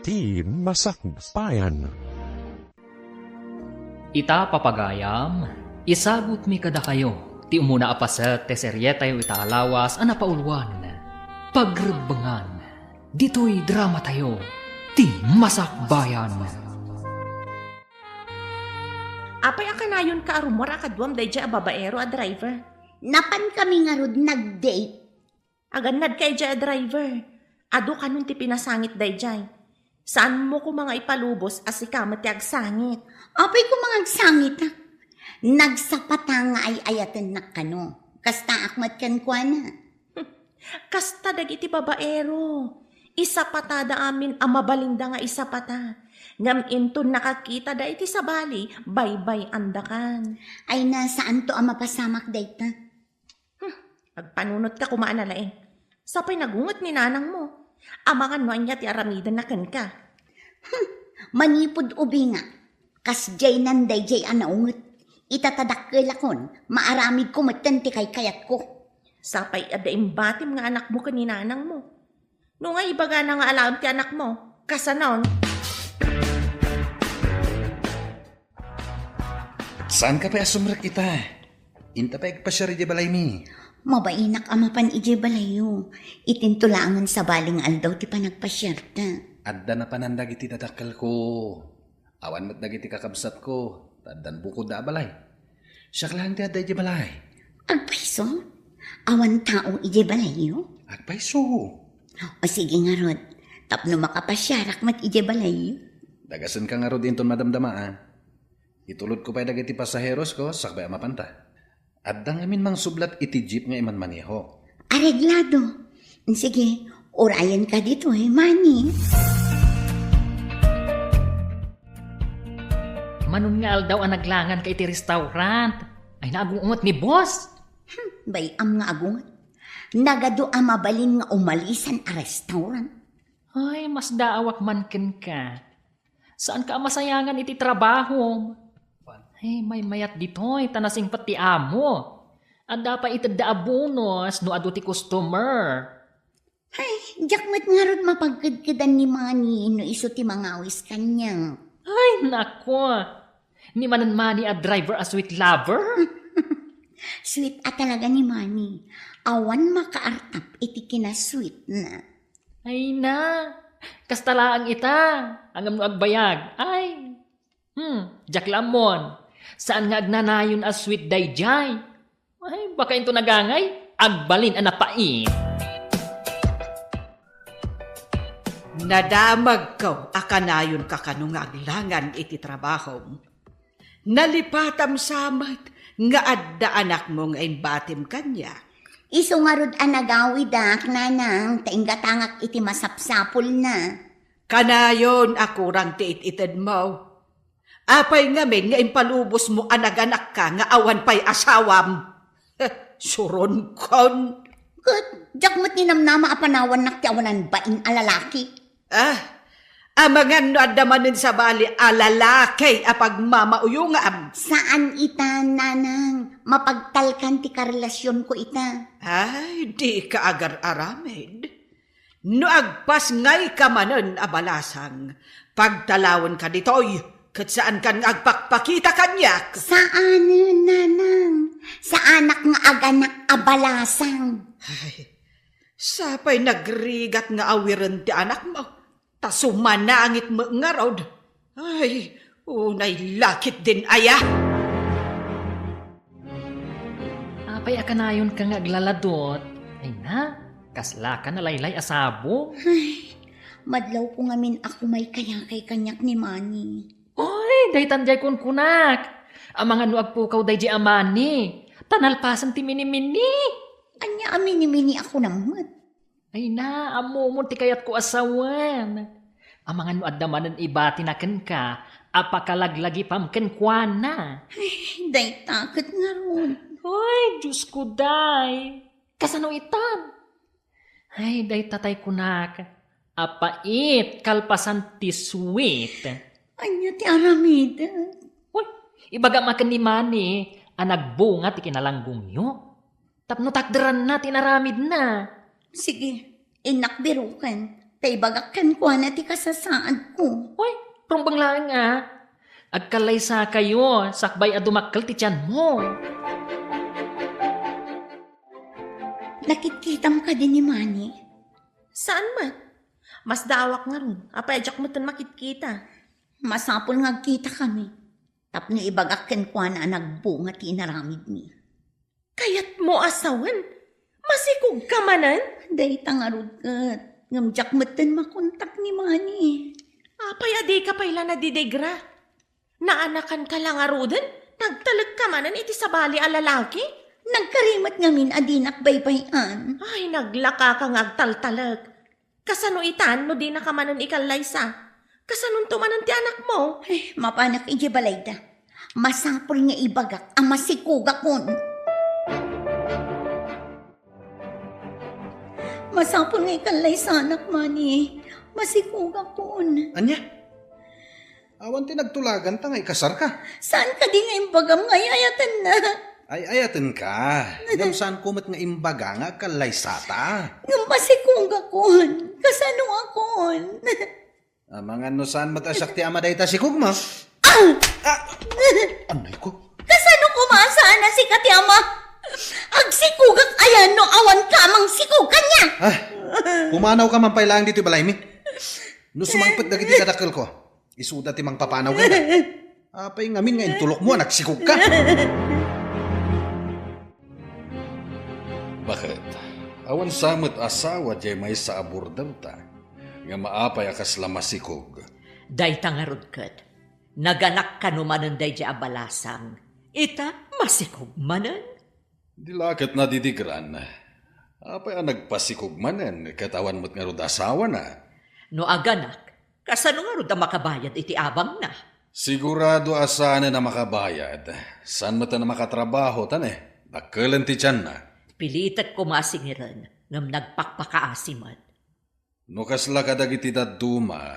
Ti Masakbayan. Ita papagayam, isagot mi kada kayo, ti umuna apaset te seryeta yu ita alawas ana paulwan. Pagrebengan, dito'y drama tayo, ti Masakbayan. Apay akanayon ka arumor akadwam day dya babaero a driver. Napan kami nga rod nag-date. Aganad kay dya a driver. Ado ka nun ti pinasangit day dya. Saan mo ko mga ipalubos as ikamat ti agsangit? Apay ko mga agsangit ha. Nagsapata nga ay ayaten na kano. Kasta akmat kan kwa na. Kasta dagiti babaero. Isa patada amin ang mabalinda nga isa pata. Ngam into nakakita da iti sabali, bye-bye andakan. Ay nasaan to ang mapasamak data? Agpanunot ka kumaan na laeng. Sapay nagungot ni nanang mo. Amangan mo niya ti aramidan na kan ka. Manipod ubi nga. Kas jay nanday jay anaungot. Itatadakkelakon, maaramid ko matanti kay kayat ko. Sapay adaim batim nga anak mo kaninanang mo. No nga ibaga na nga alam ti anak mo. Kasanon. Saan ka pa asumrak ita? Inta pa igpasyari di balay mi. Mabainak amapan ije balayo. Itintulangan sa baling aldaw ti panagpasyerta. Adda na panandag iti dadakkel ko. Awan mat dagiti kakabsat ko. Taddan bukod da balay. Siyak lang ti adda ije balay. Agpaiso? Awan tao ije balayo? Agpaiso. O sige nga rod. Tapno makapasyarak mat ije balayo. Dagasan ka nga rod inton madamdamaan. Itulod ko pa dagiti pasaheros ko sakbay mapanta. Addang amin mang sublat iti jeep nga iman maniho. Areglado. Sige, orayan ka dito Manny. Manon nga aldaw ang naglangan ka iti restaurant. Ay naagungot ni boss. Bayam nga agungat. Nagado ang mabalin nga umalisan a restaurant. Ay, mas daawak man ken ka. Saan ka masayangan iti trabaho? Ay, may mayat dito'y tanasing pati amo. Anda pa itadda abonos no ado ti customer. Ay, jakmat nga rod mapagkadkadan ni Manny no iso ti mangawis kanya. Ay, nako. Ni manan mani a driver a sweet lover? Sweet at talaga ni Manny. Awan makaartap iti kinasweet na. Ay na. Kastalaang ita. Angam no agbayag. Ay. Jaklamon. Saan nga agnanayon as sweet dayjay? Ay, baka into nagangay. Agbalin ang napait. Nadamag ko akanayon kakanong aglangan iti trabaho. Nalipatam samat nga adda anak mo nga imbatim kanya. Iso nga rod anagawi dak nanang tainggatangak iti masapsapol na. Kanayon akurang ti it-ited mo. Apay ngamin nga impalubos mo anaganak ka nga awan pa'y asawam. Suron kon. Kat, jakmat ni namnama apanawan nak ti awanan baing alalaki. Amangan no adamanin sa bali alalaki apag mamauyungam. Saan ita, nanang? Mapagtalkan ti karelasyon ko ita. Ay, di ka agar aramid. No agpas ngay ka manon abalasang. Pagtalawon ka ditoy, kat saan kan agpakpakita kanyak. Saan, nanang? Sa anak nga aganak abalasang. Ay, sapay nagrigat nga awiran ti anak mo. Tasumanangit mo nga rod. Ay, unay lakit din aya. Apay akanayon ka nga aglaladot. Ay na. Kasla ka na laylay asabo. Ay, madlaw ko ngamin ako may kaya kay kanyak ni Manny. Oy, daytan jay kun kunak. Ang mga nuag pukaw day jay amani. Tanalpasan ti mini-mini. Anya amini-mini ako naman. Ay na, amo mo ti kayat ko asawan. Ang mga nuad damanan ibati na ken ka, apakalaglagi pam ken kuana. Ay, day takot nga ron. Ay, Diyos ko day. Kasano itan? Ay, day tatay kunak. Apait, kalpasan ti sweet. Anya ti aramida. Uy, ibaga makan ni Manny, nagbunga ti kinalanggong nyo. Tapno takderan na, tinaramid na. Sige, inakbirukan. Tay bagakan ko na ti kasasaan ko. Uy, prumbang lang agkalay sa kayo, sakbay adumakkel ti tiyan mo. Nakitkitam ka din ni Manny. Saan man? Mas dawak nga ron. Apay, ajak mo tan makitkita. Masapol nga kita kami. Tapno ibagakan ko na nagbunga ti inaramid mi. Kayat mo asawan? Masikog ka manan? Day tangarod kat. Ngamjak matan makontak ni Manny. Apay, adi ka pala na didegra. Naanakan ka lang arudan? Nagtalag ka manan iti sabali a lalaki? Nagkarimat ngamin adinak baybayan. Ay, naglaka kang agtaltalag. Kasano itan no di na ka manan ikalaysa? Kasanon tumanan ti anak mo? Ay, mapanak iji balayda. Masapol nga ibagak ang masikuga kon. Masapol nga ikalay sa anak, Manny. Masikuga kon. Anya? Awan ti nagtulagan ta nga ikasar ka. Saan ka di nga imbagam nga ayatan na? Ay ayaten ka. Ngam saan kumat nga imbaga nga kalay sata. Nga masikuga kon. Kasano akon? Mga no saan matasak ti ama dayta si kugma. Anay ko? Kasano kumasaan na si Katyama? Agsikugak ayan no awan kamang sikugan niya. Pumanaw ka man pailang dito balay mi. No sumangpet dagiti kadakkel ko. Isuda ti mang papanaw ka. Apay ngamin nga intulok mo nagsikog ka. Bakit? Awan samot asawa jay may sa abordar ta. Nga maapay akas lamasikog. Day tangarod kat. Naganak ka numanan day di abalasang. Ita masikog manan. Dilakit na didigran. Apay ang nagpasikog manen. Katawan mo't nga rod asawa na. No aganak, kasano nga ron makabayad iti abang na. Sigurado asana na makabayad. San mo ta na makatrabaho tan Dakkelan ti tiyan na. Pilitat ko masingiran ngam nagpakpakaasiman. No kasla kadag iti daduma,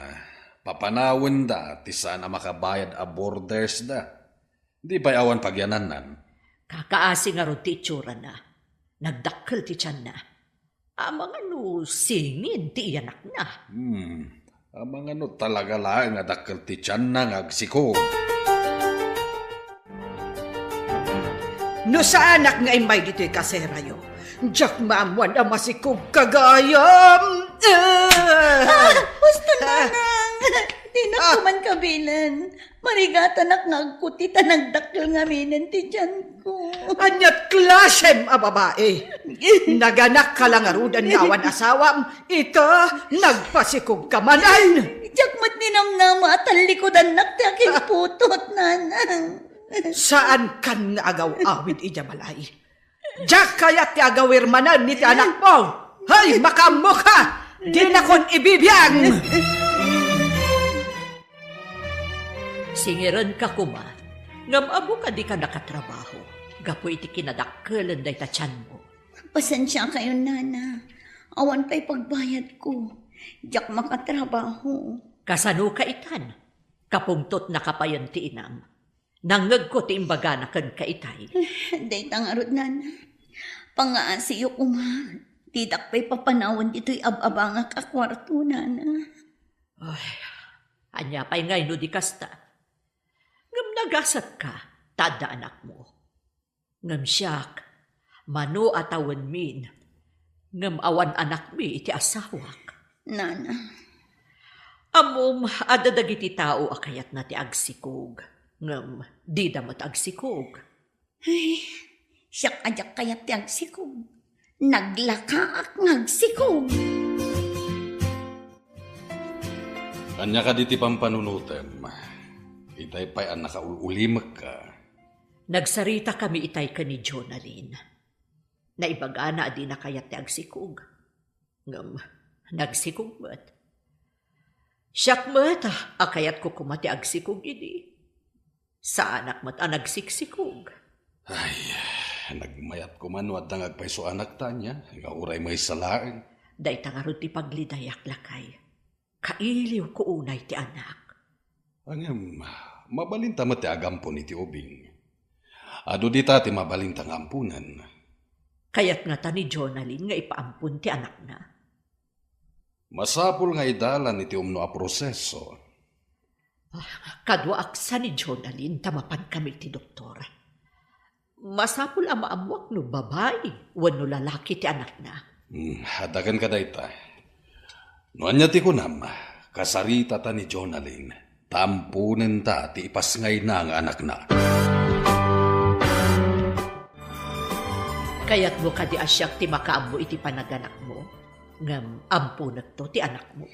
papanawin da ti sana makabayad a borders da. Di pa awan pagyananan. Kakaasi nga ron ti itsura na. Nagdakkel ti tiyan na. Amang ano singin ti iyanak na. Amang ano talaga lang nga dakkel ti tiyan na ngagsikog. No sa anak nga imay dito'y kaserayo. Diyak maamuan ang masikog kagayam. Gusto na nang. Di na kuman kabilan. Marigatan ak ngagkutita nagdakil nga minin ti dyan ko. Anyat klasem a babae. Naganak ka lang arudan nga awan asawam. Ita, nagpasikog ka manan. Diyak mat ninamnama at ang likodan naktaking putot nanang. Saan kan nga agaw-awid ija balay? Diyak kaya't ti agawir manan ni ti anak mo. Hay, makamo ka! Di na kon ibibiyang! Singiran ka kuma. Ngam abo ka di ka nakatrabaho. Gapo iti kinadakkelan day tatyan mo. Pasensya kayo, nana. Awan pa'y pagbayad ko. Diyak makatrabaho. Kasano ka itan? Kapungtot na kapayan ti inam. Nangag ko ti imbaga na kan kaitay. Day tangarod, nana. Pangaasiyo kuma. Didak pa'y papanawan dito'y ababangak a kwarto, nana. Ay, anya pa'y ngay no di kasta. Ngam nagasat ka, tada anak mo. Ngam siyak, mano atawan min. Ngam awan anak mi iti asawak. Nana. Amom, adadagiti tao akayat na ti agsikog. Ngam, di damat agsikog. Ay, siyak ajak kayat ti agsikog. Naglakaak ngagsikog. Anya ka diti pampanunutem. Itay pa'y ang nakaululimag ka. Nagsarita kami itay ka ni Jonalyn. Naibaga na adi na kayat ti agsikog. Ngam, nagsikog mat. Siyak mat, akayat ko kumati agsikog idi. Sa anak mat ang nagsiksikog. Ay, nagmayat ko man wad nang agpayso anak tanya. Nga uray may salaeng. Day tangarod ti paglidayak lakay. Kailiw ko unay ti anak. Angam, mabalinta mo ti agampon iti ubing. Ado di ti mabalintang ampunan. Kayat nga ta ni Jonalyn nga ipaampun ti anak na. Masapul nga idalan iti umno a proseso. Kadwa aksa ni Jonalyn, tamapan kami ti doktor. Masapul ang maamuak no babae, wano lalaki ti anak na. Hadagan ka dayta. No anya ti kunam, kasarita ta ni Jonalyn, tampunen ta ti ipasngay na nga anak na. Kaya't mo kadi asyak ti makaammo iti panaganak mo, ngam ampunag to ti anak mo.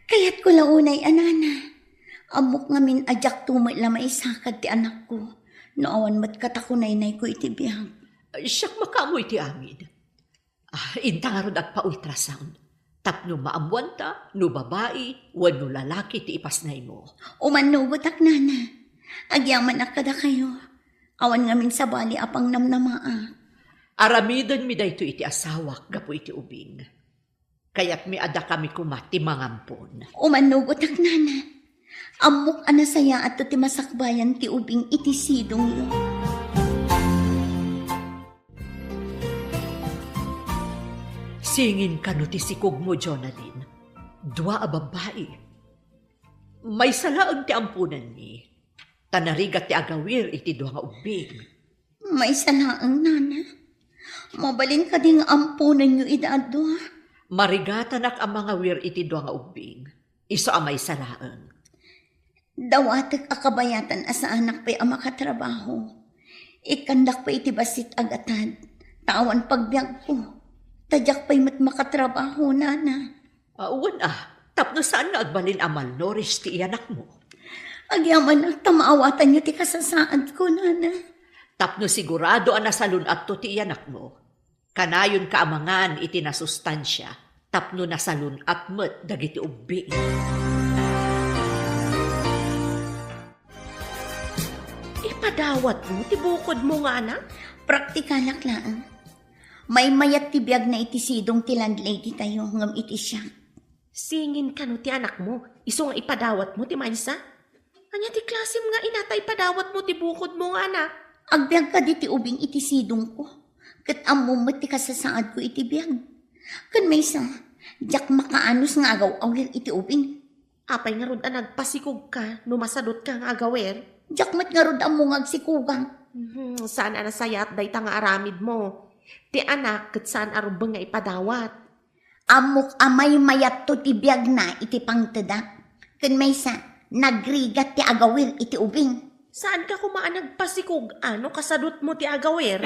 Kaya't ko launay, anana. Amok ngamin ajak tumay la maisakad ti anak ko. Noawan mat katakunay-nay ko iti biyang. Siyak makaammo iti amin. Intangarod at pa-ultrasound. Tapno maamuan ta, no babae, wano lalaki ti ipasnay mo. Umanugot ak, nana. Agyaman ak kada kayo. Awan ngamin sa bali apang namnamaa. Aramidan mi dayto iti asawak, gapo iti ubing. Kaya't mi ada kami kumati mangampon. Umanugot ak, nana. Amok anasaya at ti masakbayan ti ubing iti sidong yo. Singin ka no ti sikog mo, Jonalyn. Dua a babae. May salaag ti ampunan ni. Tanarigat ti agawir iti dua nga ubing. May salaang, nana. Mabalin ka ding ampunan nyo idado. Marigatan ak ang mga wir iti dua nga ubing. Iso ang may salaang. Dawatek akabayatan asa anak pa'y ama katrabaho. Ikandak pa iti basit agatad. Tawan pagbiag ko. Tadyak pa'y mat makatrabaho, nana. Uwan tapno saan na agbalin amal noris ti iyanak mo? Agyaman na tamaawatan nyo ti kasasaad ko, nana. Tapno sigurado ang nasalun at to ti iyanak mo. Kanayon kaamangan iti nasustansya. Tapno nasalun at met dagiti ubing. Ipadawat mo, tibukod mo nga na. Praktikal lang. May mayat ti biyag na iti sidong ti landlady tayo ngam iti siya. Singin ka no ti anak mo, iso nga ipadawat mo ti maysa. Anya ti klasim nga inatay padawat mo, tibukod mo nga na. Agbyag ka di ti ubing iti sidong ko. Kat amumat ti kasasaad ko iti biyag. Kan maysa, jak makaanos nga agaw-awir iti ubing. Apay nga rod nagpasikog ka, numasadot ka nga agawer. Jak mat nga rod amungag si kugang. Saan anasayat day ta nga aramid mo. Ti anak, kat saan arubang nga ipadawat. Amok amay mayat to ti biyag na iti pangtadak. Kan maysa, nagrigat ti agawir iti ubing. Saan ka kumaan nagpasikog? Ano kasadot mo ti agawer?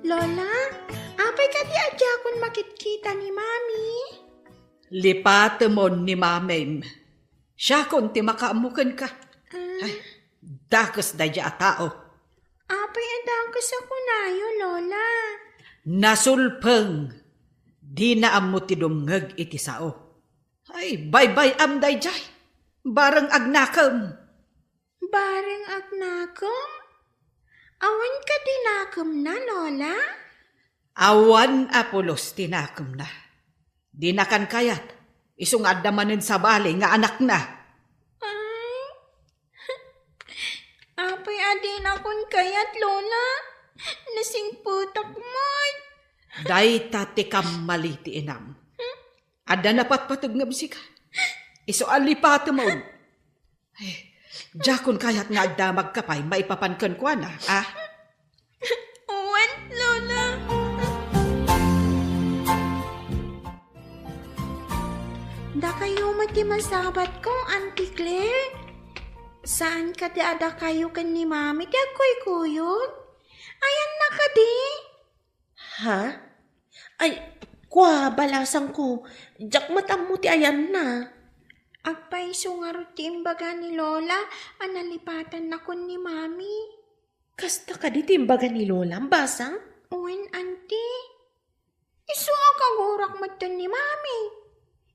Lola, apay ka di adya makitkita ni Mami. Lipatemon ni mamem. Siya kung ti makaamukan ka. Ay, dakos da dya tao. Apay adagos ako nayo, Lola. Nasulpeng. Di na am mo ti dumngeg iti sao. Ay, bye-bye am day jay. Barang agnakam. Bareng agnakom? Awan ka dinakom na, Lola? Awan apulos tinakam na. Di na kan kayat. Isong adamanin sa bali nga anak na. Ay, apay adin akon kayat, Lola. Nasing putak mo. Day tati kam maliti inam. Ada napat patag nga bisika. Iso alipata mo. Ay, jakon kayat nga agdamag kapay maipapankan ko na, Uwan, Lola. Da kayo matimasabat ko, Auntie Claire. Saan ka ada kayo kan ni Mami? Di ako'y kuyod. Ayan na ka di. Ha? Ay, kwa, balasang ko. Jak matam mo ti ayan na. Agpaiso nga ti imbaga ni Lola, analipatan na kon ni Mami. Kasta ka di timbaga ni Lola, basang? Uwan, Auntie. Iso akagurak matan ni Mami.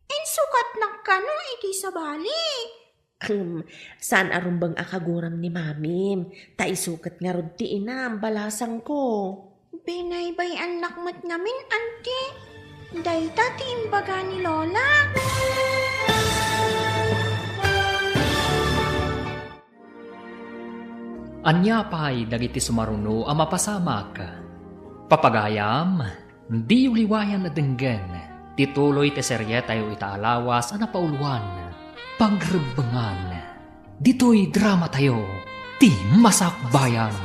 Insukat na ka no, iti sa bali. Saan arumbang akaguram ni mami? Taisukat nga rod ti ina, balasang ko. Binaybay anak mo't ngamin, auntie. Dayta ti imbaga ni Lola. Anya pa'y dagiti sumaruno ang mapasamak. Papagayam, di uliwayan na denggen. Tituloy ti serye tayo itaalawas ang napauluan. Pagrebangan. Dito'y drama tayo. Ti Masakbayan.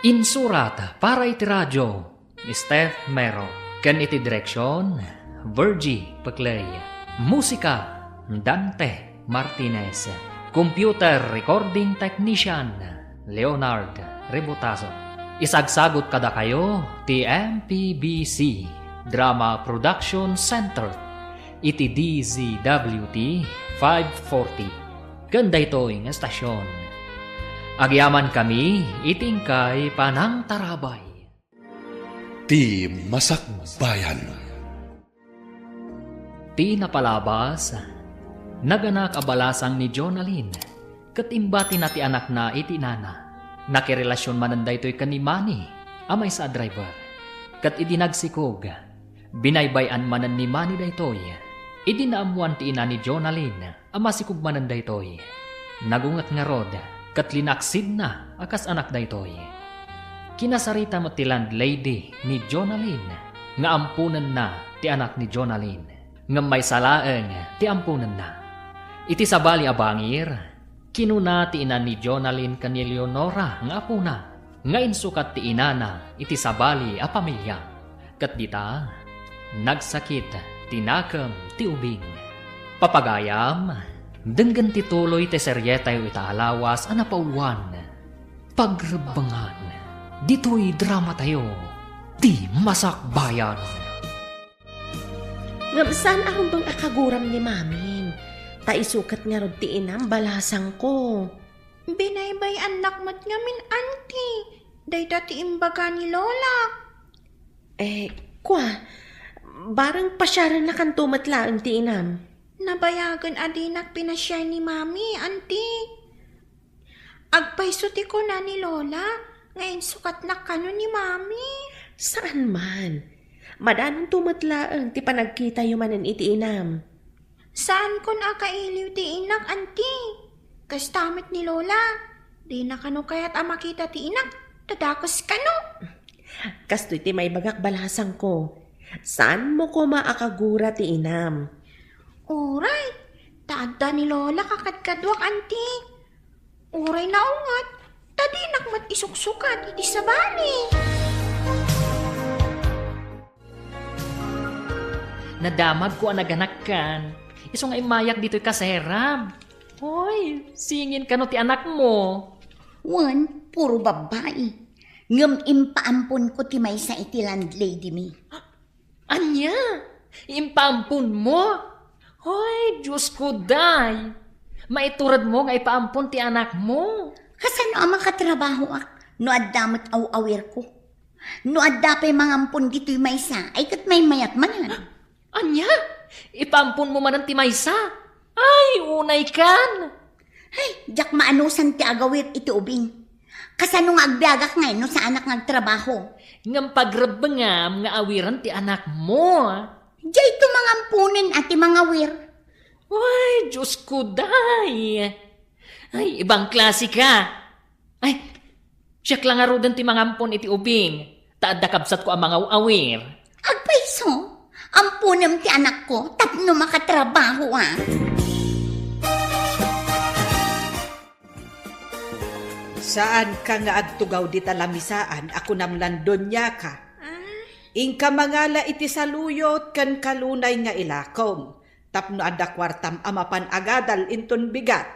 Insurat para iti radyo ni Steph Mero. Ken iti direksyon Virgie Paclay. Musika Dante Martinez. Computer recording technician Leonard Rebutazo. Isagsagot kada kayo ti MPBC Drama Production Center iti DZWT 540. Ganda ito ng estasyon. Agyaman kami itingkay panang tarabay. Ti Masakbayan. Ti napalabas, naganak abalasang ni Jonalyn, katimbati na ti anak na iti nana. Nakirelasyon mananda ito'y kanimani, amay sa driver. Kat idinagsikog, binaybayan manan ni Manny da ito'y, idinaamuan ti ina ni Jonalyn, amasikog mananda ito'y. Nagungat nga rod, kat linaksid na akas anak da ito'y. Kinasarita mo ti landlady ni Jonalyn, nga ampunan na ti anak ni Jonalyn, nga may salaeng ti ampunan na. Iti sabali abangir, kinuna ti ina ni Jonalyn kani Leonora nga apuna, nga insukat ti inana iti sabali a pamilya. Kat dita, nagsakit tinakam ti ubing. Papagayam, denggan ti tuloy ti serye tayo itaalawas a napauluan. Pagrebangan, dito'y drama tayo, ti Masakbayan. Ngam saan arumbang akaguram ni mami? Taisukat nga rod ti ina, balasang ko. Binaybay anak mo't ngamin, auntie. Dayta ti imbaga ni Lola. Kwa, barang pasyaran na kan tumatlaan ti inam. Nabayagan adinak pinasyay ni mami, auntie. Agpaysuti ko na ni Lola. Ngayon sukat na kano ni mami. Saan man? Madanong tumatlaan ti panagkita yumanan iti inam. Saan ko nakailiw ti inak, auntie? Kastamit ni Lola. Di na kano kaya't makita ti inak. Tadakos kano. Kastoy ti may bagak balasang ko. Saan mo ko maakagura ti inam? Uray, taadda ni Lola kakadkadwak, auntie. Uray na ungat. Tadinak mat isuksukat iti sabali. Nadamag ko ang naganak kan. Iso nga imayak dito'y kaseram. Hoy, singin ka no ti anak mo. Wan, puro babae. Ngam impaampon ko ti maysa iti landlady mi. Anya, impampun mo. Hoy, Diyos ko day. Maiturad mo nga ipaampun ti anak mo. Kasano ang makatrabaho ak? No addamot awawir ko. No addapay mangampon dito'y maysa, ay kat may mayat manan. Anya, ipampun mo man ang timaysa. Ay, unay kan. Ay, jak maanusan ti agawir iti ubing. Kasano nga agbiagak ngayon no sa anak ng trabaho? Ngam pagrabangam nga awiran ti anak mo. Diyay ito mangampunin at ti mga wir. Ay, Diyos ko day. Ay, ibang klase ka. Ay, siyak lang arudan ti mangampun iti ubing. Taadda kabsat ko ang mga awir. Agpaiso, ampunem ti anak ko, tapno makatrabaho ah. Saan ka nga agtugaw di talamisaan, ako namlandon niya ka. Ingka mangala iti saluyot kan kalunay nga ilakom. Tapno adda kwartam amapan agadal inton bigat.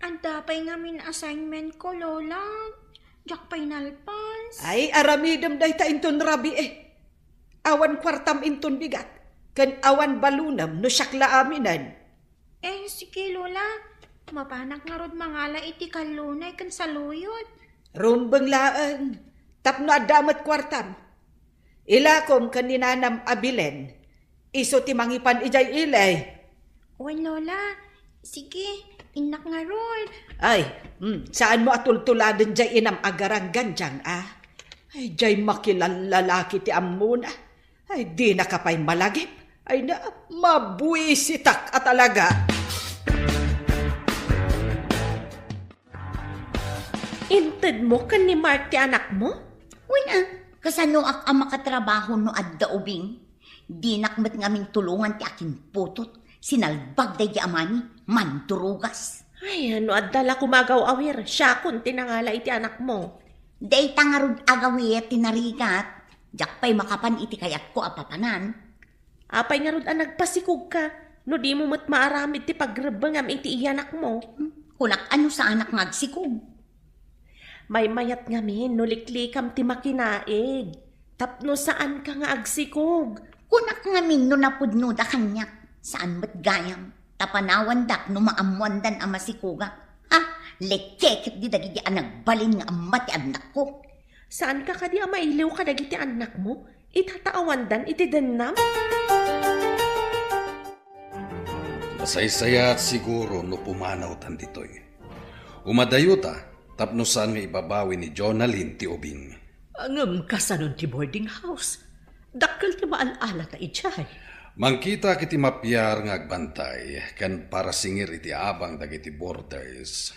Anda pa'y ngamin assignment ko, Lola. Jak pa'y nalpas. Ay, aramidem day ta inton rabi eh. Awan kwartam inton bigat. Kan awan balunam no syakla aminan. Sige, Lola. Mapanak nga rod mangala iti kalunay kan saluyot. Ron banglaan. Tapno adamat kwartam. Ilakom kaninanam abilen. Iso ti mangipan ijay ilay. Wan, Lola. Sige, Inak nga ron. Ay, saan mo atultuladan dyan inam agaranggan dyan, Ay, dyan makilalalaki ti amuna. Ay, di na kapay malagip. Ay na, mabuisitak at talaga. Inted mo kan ni Mark ti anak mo? Wala, kasano ak ang makatrabaho no adda ubing. Di nakmat ngamin tulungan ti akin putot. Sinalbag day di amani, manturugas. Ay, ano adala kumagaw awir. Siya kun tinangala iti anak mo. Day tangarod agawit tinarigat. Jak pa'y makapan iti kayat ko apapanan. Apay nga rod ang nagpasikog ka. No di mo mat maaramid ti pagrebengam iti iyanak mo. Kunak ano sa anak ngagsikog. May mayat ngamin no liklikam ti makinaig. Tapno saan ka nga agsikog. Kunak ngamin no napudno da kanyak. Saan ba't gayam? Tapanawan dak no maamuandan ang masikuga. Lekekit di dagi di nagbalin nga amat ti anak ko. Saan ka kadi mailiw ka dagiti anak mo? Itataawandan iti denam? Masaysaya at siguro no pumanaw tan ditoy. Umadayo ta, tapno saan nga ibabawi ni Jonalyn ti ubing. Angam kasanon ti boarding house. Dakkel ti maalala ta ijay. Mangkita kiti mapyar nga agbantay, kan para singir iti abang dagiti borders.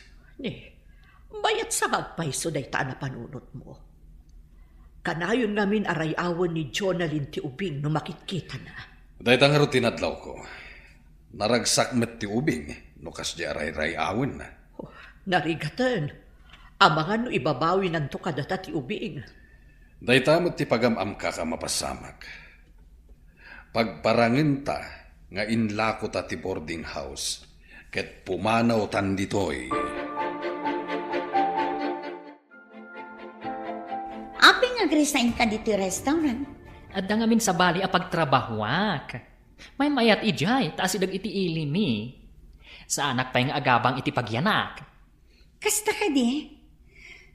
Bayat sa magpaiso day ta na panunot mo. Kanayon namin arayawan ni Jonalyn ti ubing no makitkita na. Day tangaro tinadlaw ko. Naragsak met ti ubing, no kas di aray-rayawan na. Narigatan. Amangan no ibabawi nanto kadata ti ubing. Day tamot ti pagamam ka mapasamak. Pagparangin ta nga inlako ta ti boarding house, ket pumanaw tan ditoy. Api nag-resign ka dito restaurant. At ngamin sa bali a pagtrabahuak. May mayat ijay, taas idag iti ilimi. Sa anak pa yung agabang iti pagyanak. Kasta ka di?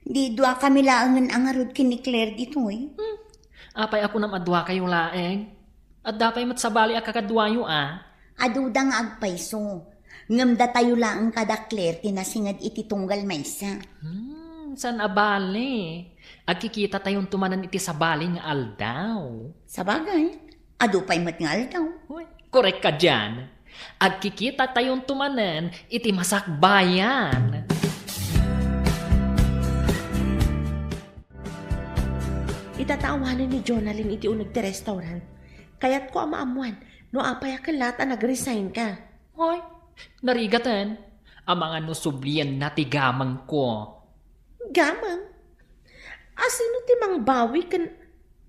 Di dua kami laangan ang arod kini Claire dito Apay ako na madwa kayo laeng. At dapay mat sa bali a kakadwayo Aduda nga agpaiso. Ngamda tayo laang kada Claire tinasingad iti tunggal maysa. San abali? Agkikita tayong tumanan iti sa bali nga aldaw. Sa bagay, adu pa'y matngal daw. Uy, korek ka dyan. Agkikita tayong tumanan iti masakbayan. Itatawanan ni Jonalyn iti unag ti restaurant. Kaya't ko amaamuan, no apay akalat ang nag-resign ka. Hoy, narigatan. Ang mga nusublian na tigamang ko. Gamang? Asino ti mang bawi kan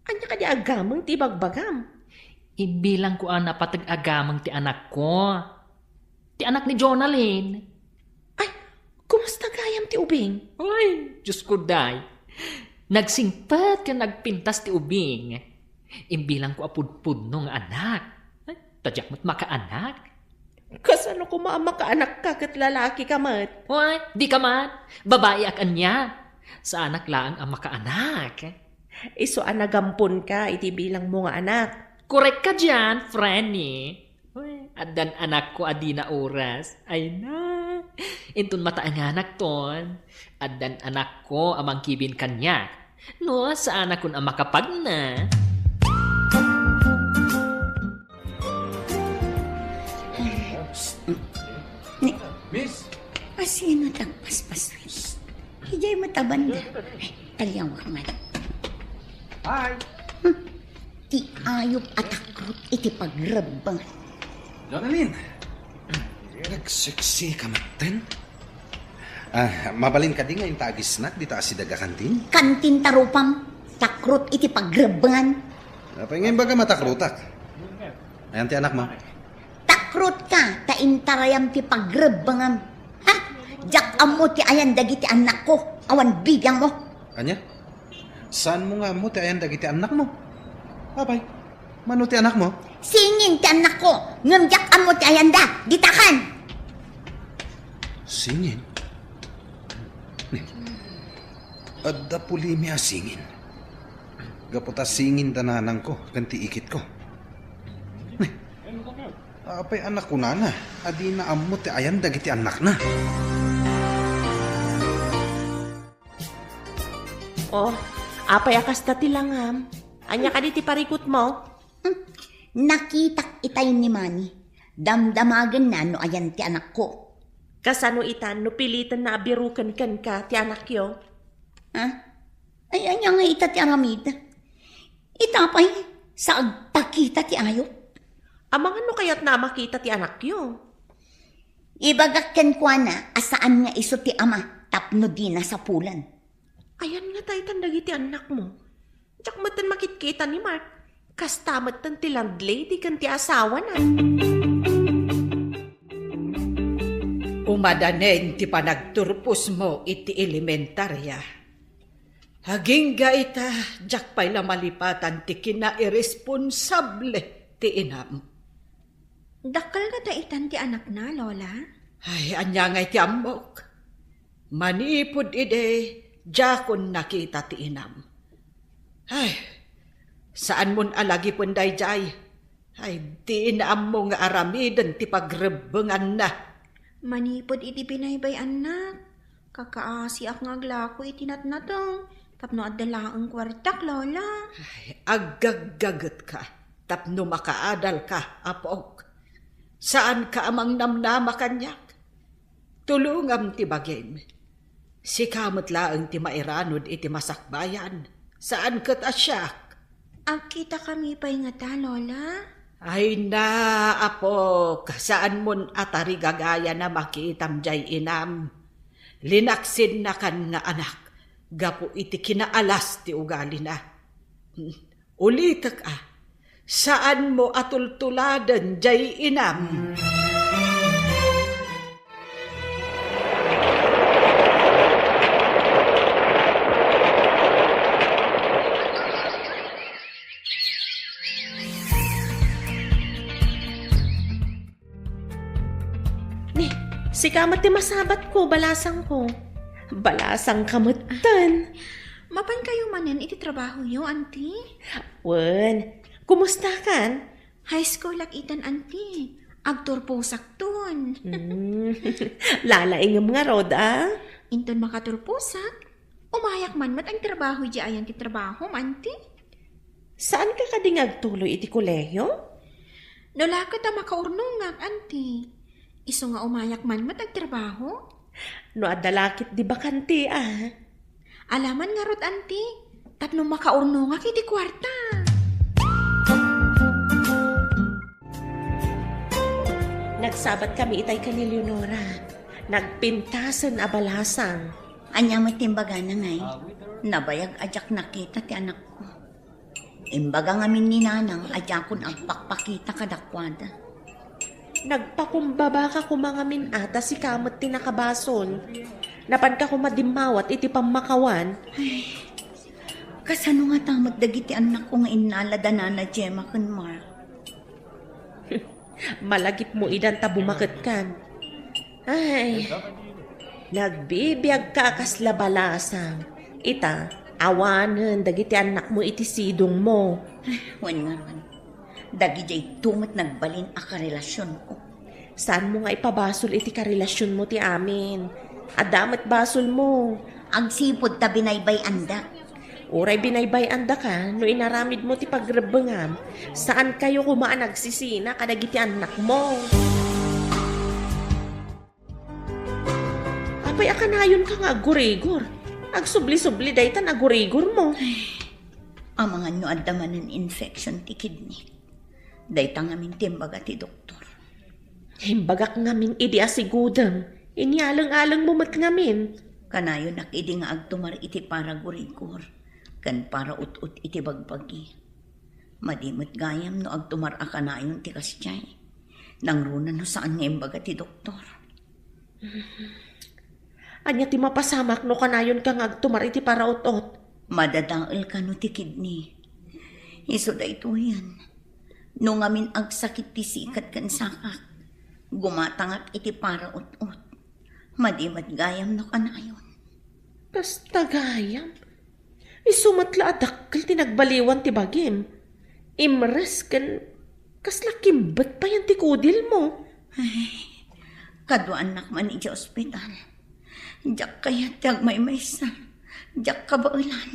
anya ka di agamang ti bagbagam? Ibilang ko ang napatag-agamang ti anak ko. Ti anak ni Jonalyn. Ay, kumusta gayam ti ubing? Ay, Diyos ko day. Nagsingpat ka nagpintas ti ubing. Imbilang ko apudpud nung anak. Ay, tadyak mo't makaanak. Kasano ko maamakaanak ka kat lalaki ka mat? Uy, di ka man. Babae ak anya. Sa anak lang ang makaanak. Iso anagampon ka iti bilang mo nga anak. Korek ka dyan, Franny. Uy, adan anak ko adi na oras. Ay na. Intun mataan nga anak ton. Adan anak ko amang kibin kanya. No, sa anak kun ang makapag na. Miss? Asino tagpaspaswis. Hijay matabanda. Talyaw ka man. Hi! Ti ayop at akrut iti pagrabang. Jonalyn, nagseksi ka maten? Mabalin ka di nga yung tagis-snack di taas si daga kantin? Kantin tarupam, takrut iti pagrabangan. Apa ngayon baga matakrutak? Ayan ti anak mo. Takrut ka, taintarayam ti pagrabangam. Ha? Jak amo ti ayan dagiti anak ko, awan bigyan mo. Anya? Saan mo nga mo ti ayan dagiti anak mo? Abay, mano ti anak mo? Singin ti anak ko, ngamjak amo ti ayan da, ditakan. Singin? Adda puli mi singin. Gaputa singin tananang ko, kanti ikit ko. Apay anak ko na. Adi na amo ti ayan dagiti anak na. Oh, apay akas na tilangam. Anya ka di ti parikot mo? Nakitak itay ni Manny. Damdamagan na no ayan ti anak ko. Kasano itan no pilitan na abirukan kan ka ti anak yo? Ha? Ay, anya nga ita ti aramid. Itapay, sa agpakita ti ayot. Amang ano kaya't na makita ti anak yo? Ibagakken ko na, asaan nga iso ti ama, tapno di na sa pulan. Ayan nga tayo tandagi ti anak mo. Tsak matan makitkita ni Mark. Kastamat tan ti landlady kan ti asawa na. Umadanen ti panagturpos mo iti elementarya. Hagingga ita, jak pa'y lamalipatan ti kina-irresponsable ti inam. Dakal nga daitan ti anak na, Lola. Ay, anya nga iti ambok. Manipod ide, jakon nakita ti inam. Ay, saan mon alagi punday jay? Ay, di inaam mo nga aramidan ti pagrebengan na. Manipod iti pinaybay anak. Kakaasi ak nga glako iti natnatong. Tapno adala ang kwartak, Lola. Ay, agagagat ka. Tapno makaadal ka, apok. Saan ka amang namnama kanyak? Tulungam ti bagim. Si kamot laang ti mairanod iti masakbayan. Saan kat asyak? Akita kami pa'y nga ta, Lola. Ay na, apok. Saan mon atari gagaya na makitam jay inam. Linaksin na kan nga anak. Gapo iti kinaalas ti ugali na. Ulitak saan mo atultuladan jay inam? Ni, si kamat ti masabat ko, balasang ko. Balasang kamutan. Mapan kayo manen iti trabaho yo, auntie? Wen, kumusta kan? High school lakitan, auntie. Agturpusak ton. Lalaingam nga rod, Inton makaturpusak. Umayak man mat ang trabaho di ayan ti trabaho, auntie. Saan ka kadingag tuloy iti kolehiyo? Nolaka ta makaurnungag, auntie. Iso nga umayak man mat ang trabaho. No adalakit di bakanti, Alaman nga rod, auntie. Tapno makaurnungag iti kwarta. Nagsabat kami itay ka ni Leonora. Nagpintasan abalasang. Anya may timbaga na ngay. Nabayag ajak nakita ti anak ko. Imbaga ngamin ni nanang ajakon agpakpakita kadakwada. Nagpakumbaba ka kumangamin ata si kamot tinakabason. Napan ka kumadimawat iti pamakawan. Kasano nga tamad dagiti anak ko nga inalada na Gemma kan Mark. Malagip mo idan ta bumakit kan. Ay, nagbibiyag ka kasla balasang. Ita, awanan dagiti anak mo iti sidong mo. Wan nga ron. Dagi jay tumat nagbalin a karelasyon ko. Saan mo nga ipabasol iti karelasyon mo ti amin? Adamat basol mo. Agsipod ta binaybay anda. Uray binaybay anda ka, no inaramid mo ti pagrebengam. Saan kayo kumaan nagsisina kadagiti anak mo? Apay akanayon ka nga agurigor. Agsubli-subli daytan agurigor mo. Ang mga nyo adaman ng infection ti kidney. Dayta ngamin timbaga ti doktor. Himbagak ngamin idi asigudang. Inyalang-alang mo mat ngamin. Kanayo nakidi nga agtumar iti para gurigor. Kan para ut-ut iti bagbagi. Madimot gayam no agtumar a kanayon ti kasyay. Nang runa no saan nga imbaga ti doktor. Anya ti mapasamak no kanayon ka nga agtumar iti para ut-ut. Madadaal ka no ti kidney. Iso da ito yan. No ngamin agsakit ti sikat kan sakak. Gumatangak iti para ut-ut. Madimat gayam no kanayon. Basta gayam. Isumatla adakkel ti nagbaliwan ti bagim. Imres kan Kasla kimbat pa yan ti kudil mo. Kadwa anak man iti ospital. Diyak kaya tiyag may maysa. Diyak kabaulan.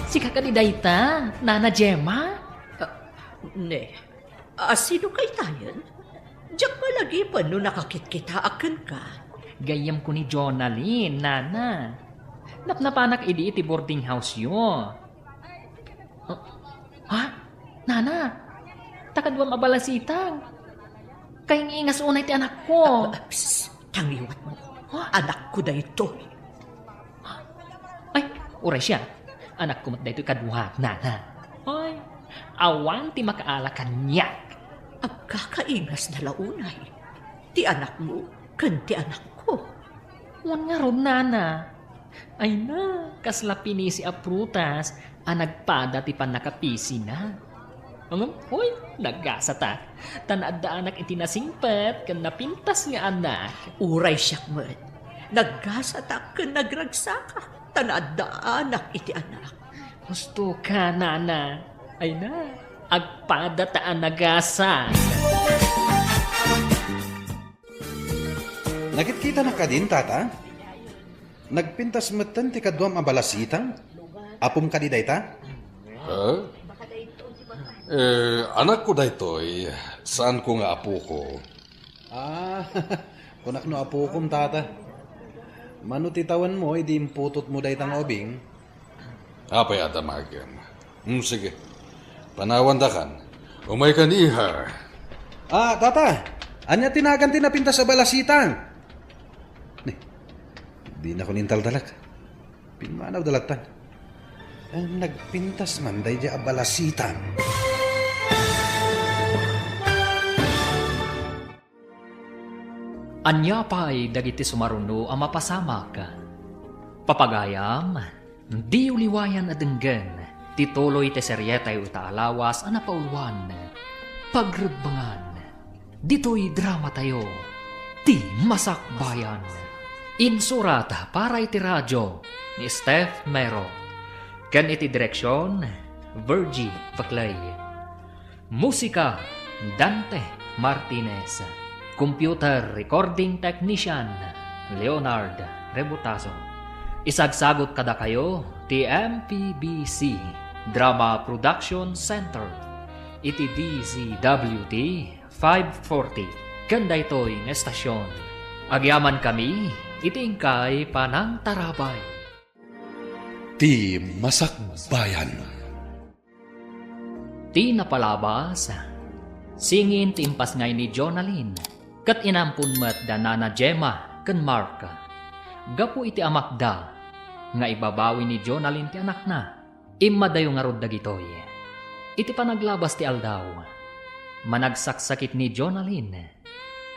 Si kakadidayta, Nana Gemma. Ne, sino kay tayan? Diyak malagi pa no nakakit-kita akan ka. Gayam ko ni Jonalyn, Nana. Napnapanak iti boarding house yo. Ha? Nana? Takadwam abalasitang. Kayang ingas unay ti anak ko. Psst, tangiwat mo. Anak ko na ito. Ay, uray siya. Anak ko mat da ito kadwa, Nana. Ay, awan ti makaalakan niya. Agkakaingas na launay. Ti anak mo, kan ti anak ko. Wan nga ron, Nana. Ay na, kasla pinisi a prutas, nagpada ti panakapisi na. Hoy, nagasa ta. Tanaad da anak iti nasingpet, kan napintas nga anak. Uray siyak mat. Naggasa ta kan nagragsaka. Tanaad da anak iti anak. Gusto ka, Nana. Ay na, agpada ta nagasa. Nakikita na ka din, tata? Nagpintas matan ti kadwam abalasitang? Apom ka di dayta? Anak ko daytoy, saan ko nga apo ko? Kunak no apo kom, tata. Manutitawan mo, idi imputot mo daytang obing. Apay adamagan. Sige. Panawan da kan. Umay kan iha. Tata! Anya tinagan tinapintas sa balasitang? Di na ko nintal dalak. Pinmanaw dalatan. Nagpintas man day di abalasitang. Anya pa'y dagiti sumaruno ang mapasamak. Papagayam, di uliwayan adenggan, tituloy te seryetay utaalawas ang napauluan. Pagrebangan, dito'y drama tayo, ti masakbayan. Insurat para iti radyo ni Steph Mero. Ken iti direksyon, Virgie Paclay. Musika, Dante Martinez. Computer Recording Technician, Leonard Rebutazo. Isagsagot kada kayo, TMPBC, Drama Production Center. Iti DZWT 540, kanda ito'y ng estasyon. Agyaman kami, itingkay panang tarabay. Ti masakbayan. Ti napalabas, singin ti impas ngay ni Jonalyn, kat inampun mat da Nana Gemma ken Mark. Gapu iti amakda, nga ibabawi ni Jonalyn ti anak na, imadayo nga rod dagitoy. Iti panaglabas ti aldaw, managsaksakit ni Jonalyn,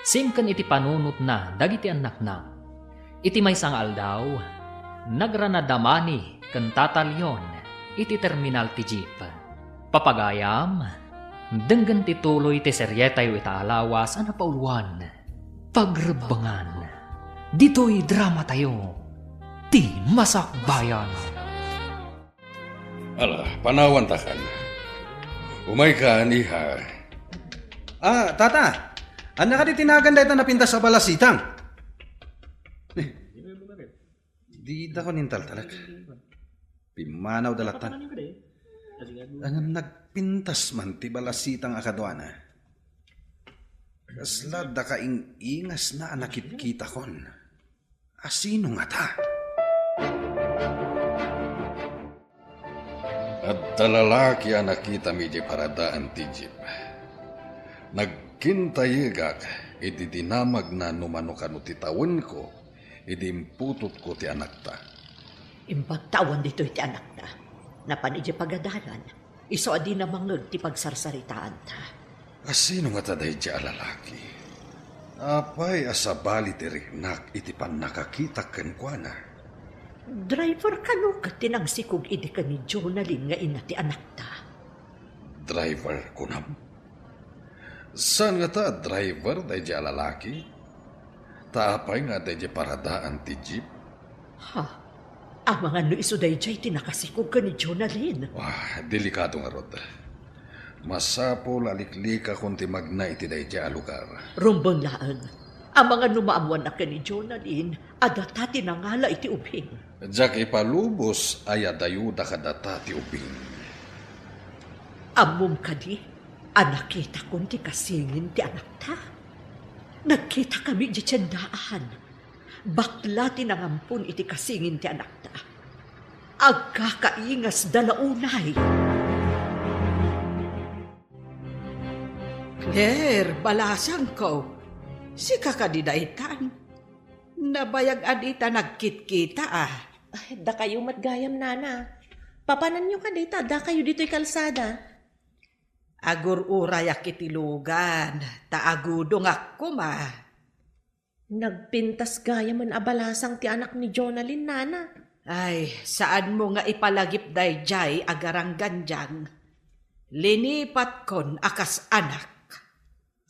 simken iti panunot na dagiti anak na. Iti maysang aldaw, nagranadamani ken tatalyon iti terminal ti jeep. Papagayam, denggan ti tuloy ti seryetay itaalawas ang napauluan. Pagrebangan, dito'y drama tayo, ti masakbayan. Ala, panawan ta kan. Umay ka niha. Tata! Anya ka di tinagan dayta napintas sa balasitang? Di da ko nintal talag. Pimanaw dalatan. Ang nagpintas man ti balasitang akadwana. Kasla da kaing ingas na nakit-kita kon. Asino nga ta? At talalaki ang nakita mi di paradaan ti jeep. Nagkintayigak, iti dinamag na numanukano ti tawon ko, iti imputot ko ti anak ta. Impagtawan dito iti anak na. Napanidya pagadalan, iso adi na mangag ti pagsarsaritaan ta. Asino nga taday di alalaki? Apay asabali ti riknak iti pan nakakita ken kuana. Driver ka no ka tinagsikog idi ka ni Jonalyn nga ina ti anak ta. Driver kunam? Saan nga ta driver day di alalaki? Taapay nga day di paradaan ti jeep? Ha? Ang mga no isuday jay tinakasikog ka ni Jonalyn. Wah, delikado nga rod. Masapol aliklika kung timagna iti dayjay a lugar. Rumbang laan, ang mga numaamuan na ka ni Jonalyn, adata tinangala iti ubing. Jak ipalubos ay adayuda kadata ti ubing. Amom kadi, anakita kon ti kasingin ti anak ta. Nagkita kami di tiyandaan. Bakla tinangampun iti kasingin ti anak ta. Agkakaingas dalaunay. Claire, balasang ko. Si kakadidaitan. Nabayag adita nagkit-kita ah. Ay, da kayo matgayam, nana. Papanan nyo ka dita, da kayo dito'y kalsada. Agur uray akitilugan. Taagudong ako ma. Nagpintas gaya man abalasang ti anak ni Jonalyn, nana. Ay, saan mo nga ipalagip dayjay agarang ganjang? Linipat kon akas anak.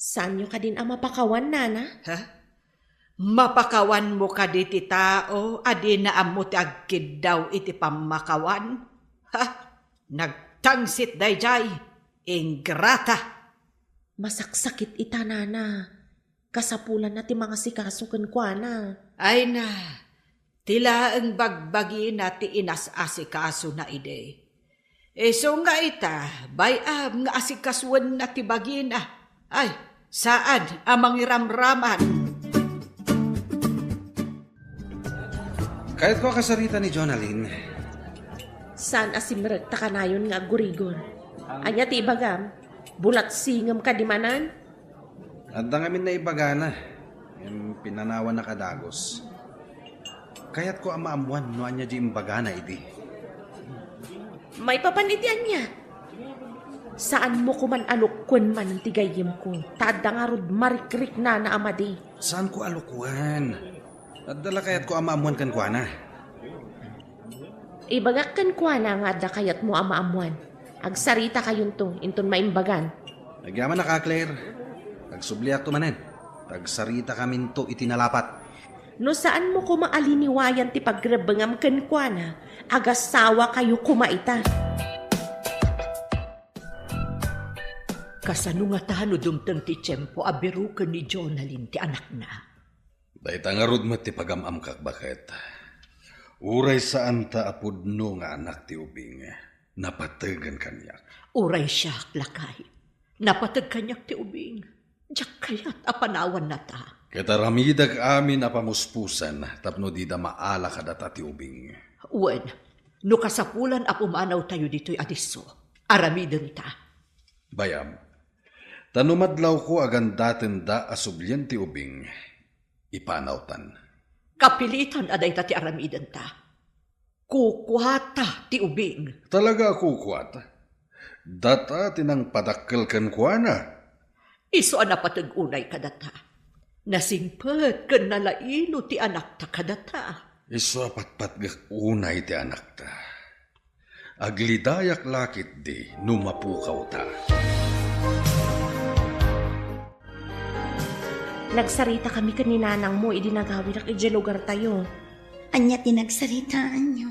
Saan nyo ka din ang mapakawan, nana? Ha? Mapakawan mo ka di ti tao, adi na amo ti agkid daw iti pamakawan? Ha? Nagtangsit dayjay, ingrata. Masaksakit ita, nana. Kasapulan na ti mga sikasukan kwa na. Ay na, tila ang bagbagi na ti inas-asikaso na ide. So nga ita, bayam nga asikaswan na ti bagi na. Ay, saan ang mangiramraman? Kahit ko kasarita ni Jonalyn, Saan asimrag ta kanayon nga gurigor? Anya ti ibagam, bulat singam ka di manan? at dangamin na ibagana, yung pinanawan na kadagos. Kaya't ko ang maamuan, no anya di imbagana idi. May papanitian niya. Saan mo kuman alukwan man ti gayim ko? Tada nga rod marikrik na amadi. Saan ko alukuan? At dala kaya't ko ang maamuan kan kwa na. Ibagak kan kwa na nga da kayat mo amaamuan. Agsarita kayon to, inton maimbagan. Nagyaman na ka, Claire. Nagsubliak to manen. Tagsarita kamin to itinalapat. No saan mo kumaaliniwayan ti pagrebengam kan kwa na, agasawa kayo kumaita. Kasano nga tahano dumtang ti tiyempo abiru ka ni Jonalyn ti anak na. Dahita nga rod ti pagamam kak bakit. Uray saan ta apudno nga anak ti ubing. Napatagan kanyak. Uray siya, lakay. Napatag kanyak ti ubing. Diyak kayat apanawan na ta. Kataramidag amin apamuspusan tapno di da maala kadata ti ubing. Uwan, no kasapulan apumanaw tayo dito'y adiso. Aramidon ta. Bayam, tanumadlaw ko agandaten da asublyan ti ubing. Ipanawtan. Kapilitan aday ta ti aramidan ta. Kukwata ti ubing. Talaga kukwat. Data tinang padakkel kan kuana. Iso anapatag unay kadata. Nasingpet ken nalailo ti anak ta kadata. Iso patpatgak unay ti anak ta. Aglidayak lakit di numapukaw ta. Nagsarita kami kaninanang mo, idinagawin ak lugar tayo. Anya tinagsaritaan nyo.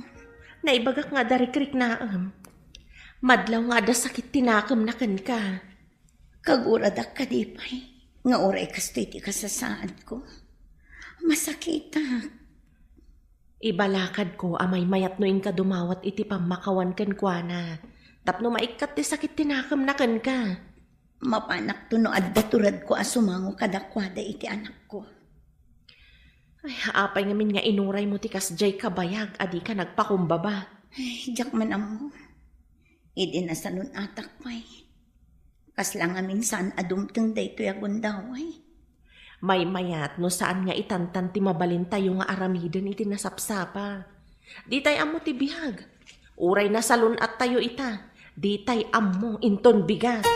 Naibagak nga darikrik naam. Madlaw nga da sakit tinakam na kan ka. Kaguradak ka di pa'y. Nga oray kastoy ti kasasaad ko. Masakita. Ibalakad ko amay mayat noin ka dumawat iti pamakawan kan kwa na. Tapno maikat ti sakit tinakam na kan ka. Mapanak to no adda turad ko asumango kadakwada iti anak ko. Ay, apay ngamin nga inuray mo ti kasjay kabayag, adi ka nagpakumbaba. Ay, jak man amo. Idi na sa nun atak pa'y. Kaslang amin saan adumteng dayto yagundaway. May mayat no saan nga itantan ti mabalin tayo nga aramiden iti nasapsapa. Di tay amo ti bihag. Uray na salun at tayo ita. Di tay amo inton bigat.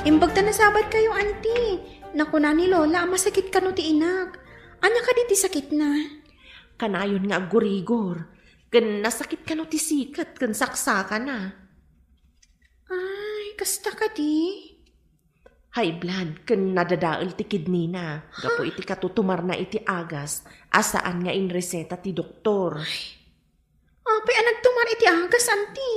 Imbag ta nasabat kayo, auntie. Naku na ni Lola, masakit ka no ti inak. Anya ka di ti sakit na? Kanayon nga gurigor. Kan nasakit ka no ti sikat, kan saksa ka na. Ay, kasta ka di? High blood ken nadadaol ti kidney na. Gapo iti katutumar na iti agas. Asaan nga in reseta ti doktor. Apay nagtumar iti agas, anti.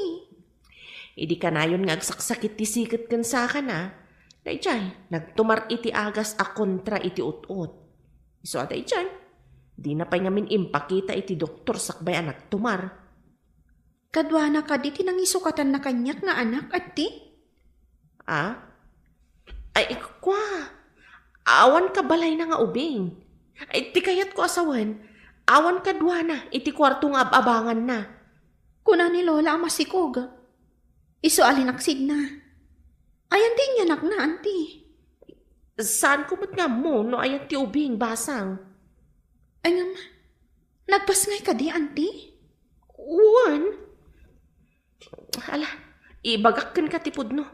Idi kanayon nga agsaksakit ti sikit ken saka na. Dayjay, nagtumar iti agas a kontra iti ut-ut. So dayjay, di na pa'y ngamin impakita iti doktor sakbay a nagtumar. Kadwana ka di tinangisukatan na kanyak nga anak, anti. Ah? Ay, kwa. Awan ka balay na nga ubing. Ay, ti kayat ko asawan. Awan ka duwana, iti kwarto nga abangan na. Kuna ni Lola ang masikog. Iso alinaksid na. Ayan din niya nak na, anti. Saan kumot nga mo, no ayan ti ubing basang? Ay nga, nagpasngay ka di, anti. Uwan? Ala, ibagak kan katipod no.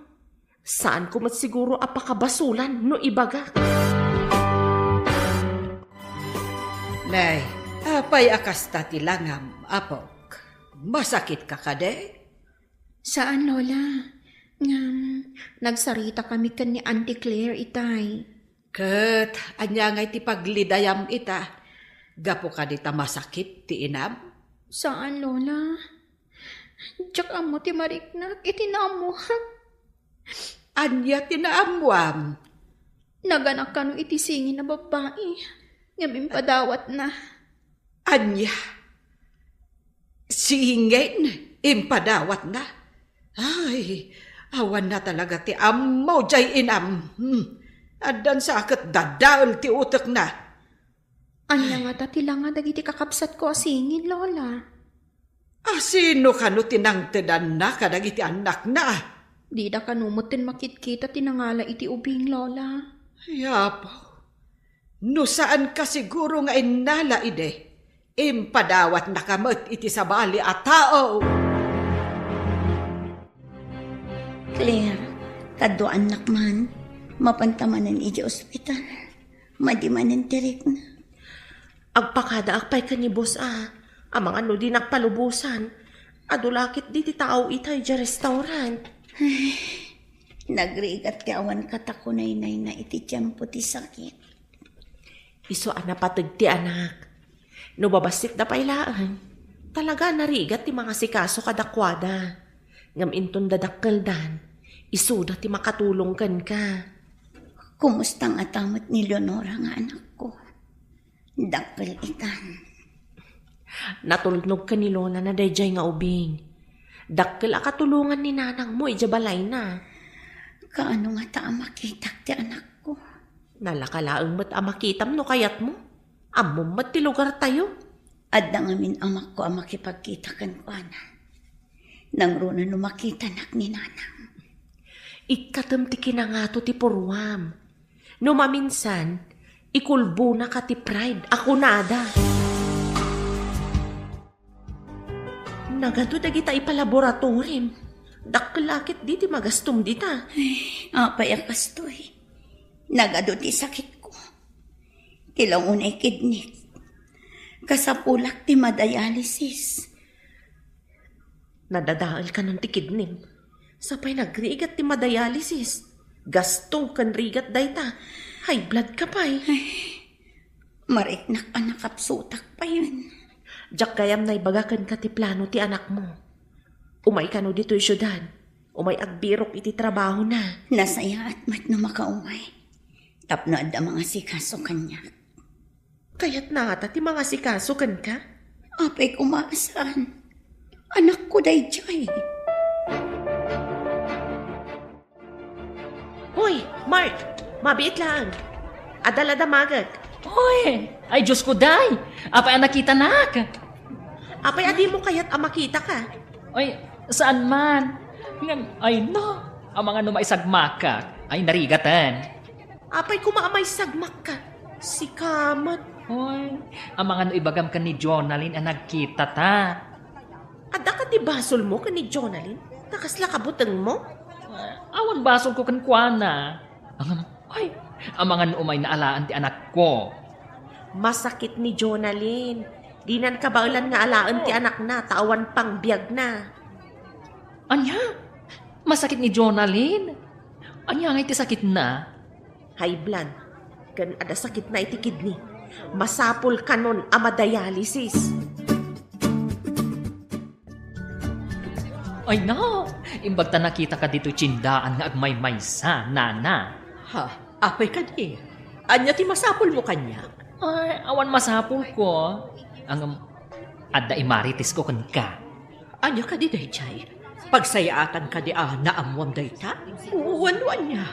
Saan kumot siguro apakabasulan no ibagak? Nay, apay akas tati langam, apok. Masakit ka kade? Saan, Lola? Nga, nagsarita kami kan ni Auntie Claire, itay. Kat, anya ngay ti paglidayam ita. Gapo ka di ta masakit ti inam? Saan, Lola? Diyak amo ti mariknak, itinamuhan. Anya tinaamwam. Naganak ka no itisingin na babae. Ngamin padawat na. Anya. Singin, impadawat na. Ay, awan na talaga ti ammo jay inam. Adan sa akat dadaol ti utak na. Anya nga tatila nga dagiti kakapsat ko asingin, Lola. Sino ka no tinangtedan na kadagiti anak na? Di da kanumutin makitkita tinangala iti ubing, Lola. Yapo. No saan ka siguro nga inala ide? Impadawat na kamot iti sabali at tao. Claire, kaddo anak man, mapantamanan iti ospital. Madimanan tirik na. Agpakada akpay ka ni boss Amang ano di nakpalubusan. Adulakit di ti tao itay dya restaurant. Nagrigat ti awan katakunay na iti tiyempo ti sakit. Iso patag ti anak. No babasit na pailaan. Talaga narigat ti mga sikaso kadakwada. Ngam inton dadakkeldan. Isuda ti makatulong kan ka. Kumustang atamot ni Leonora nga anak ko. Dakkel ikan. Natulnog ka ni Lola na dayjay nga ubing. Dakkel akatulungan ni nanang mo, ijabalay na. Kaano nga ta makitak ti anak ko? Nalakalaang mat amakitam no kayat mo. Amom mat ti lugar tayo. Adda ngamin amak ko makipagkita kan ko ana. Nang runa no makita nak ni nanang. Ikatam ti kinangato ti purwam. No maminsan, ikulbo na ka ti pride. Ako nada. Nagado dagita ipalaboratorim. Dakkelakit di ti magastom dita. Apay akastoy. Nagado ti sakit ko. Tilang unay kidney. Kasapulak ti madialysis. Nadadaal ka ng ti kidney. Sapay nagrigat ti madialysis. Gasto kan rigat dayta. High blood ka pa'y. Mariknak pa nakapsutak pa yun. Diyak gayam na ibagakan ka ti plano ti anak mo. Umay ka no dito'y syudad. Umay agbirok iti trabaho na. Nasaya at mat na makaumay. Tapno adda mga sikaso kanya. Kaya't na ata ti mga sikaso kan ka? Apay kumaasan. Anak ko dayjay. Hoy, Mark! Mabiit lang. Adala damagag. Oy, ay Diyos ko day. Apay ang nakita nak. Apay adi mo kayat makita ka. Oy, saan man? Ay no, ang mga numaisagmak ka ay narigatan. Apay kumaamay sagmak ka. Si Kamat. Hoy, ang mga nuibagam ka ni Jonalyn ang nagkita ta. Adda ka ti basol mo ka ni Jonalyn? Nakasla kabutang mo? Awan basol ko kan kuana. Ang mga nuumay na alaan ti anak ko. Masakit ni Jonalyn. Dinan kabaulan nga alaan ti anak na, tawan pang biyag na. Anya? Masakit ni Jonalyn? Anya nga iti sakit na? high blood, kan ada sakit na iti kidney. Masapul kanon ama dialysis. Ay na, imbag ta nakita ka dito tsindaan nga agmay-maysa, nana. Ha, apay ka di. Anya ti masapol mo kanya. Ay, awan masapul ko. Ang adda imaritis ko kan ka. Anya ka di dayjay. Pagsayaatan ka di naamwam dayta. Uwan-uwan niya.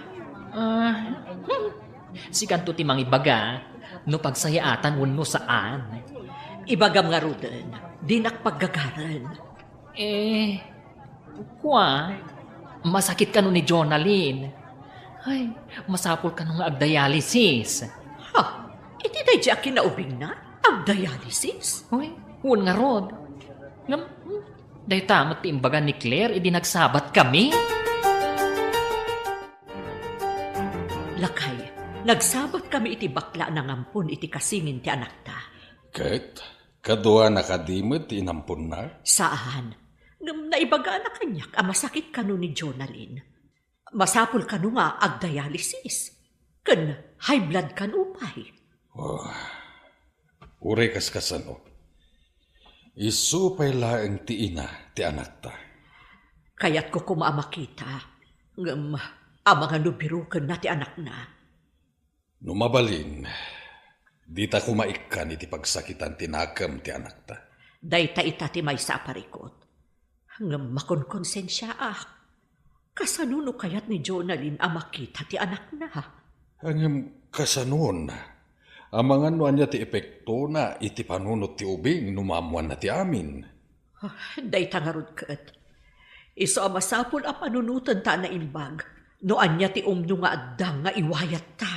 Si kanto ti mangibaga, no pagsayaatan wano saan. Ibagam nga ruden, di nakpaggagaran. Masakit ka no ni Jonalyn. Ay, masapul ka no nga agdialysis. Ha, iti dayjay kinaubing na? Ang dialysis? Uy, huwag nga rod. Dahi tamat ti imbaga ni Claire, idi nagsabat kami. Lakay, nagsabat kami iti bakla ng ampun iti kasingin ti anak ta. Ket, kadua nakadimot inampun na. Saan? Ngam naibaga na kanyak, masakit kanu ni Jonalyn. Masapul kanu nga agdialysis. Kan high blood kanu pay. Uray kaskasano. Isupay laeng ti ina ti anak ta. Kaya't ko kumaamakita. Ngam, amang anubirukan na ti anak na. Numabalin, di ta kumaikan iti pagsakitan tinakam ti anak ta. Dayta ita ti may sa parikot. Ngam makonkonsensya kasanuno kayat ni Jonalyn amakita ti anak na. Ang kasanon, amangan no anya ti epekto na iti panunot ti ubing numamuan na ti amin. Dayta nga rod kat. Iso masapul a panunutan ta na imbag. No anya ti umno nga addang nga iwayat ta.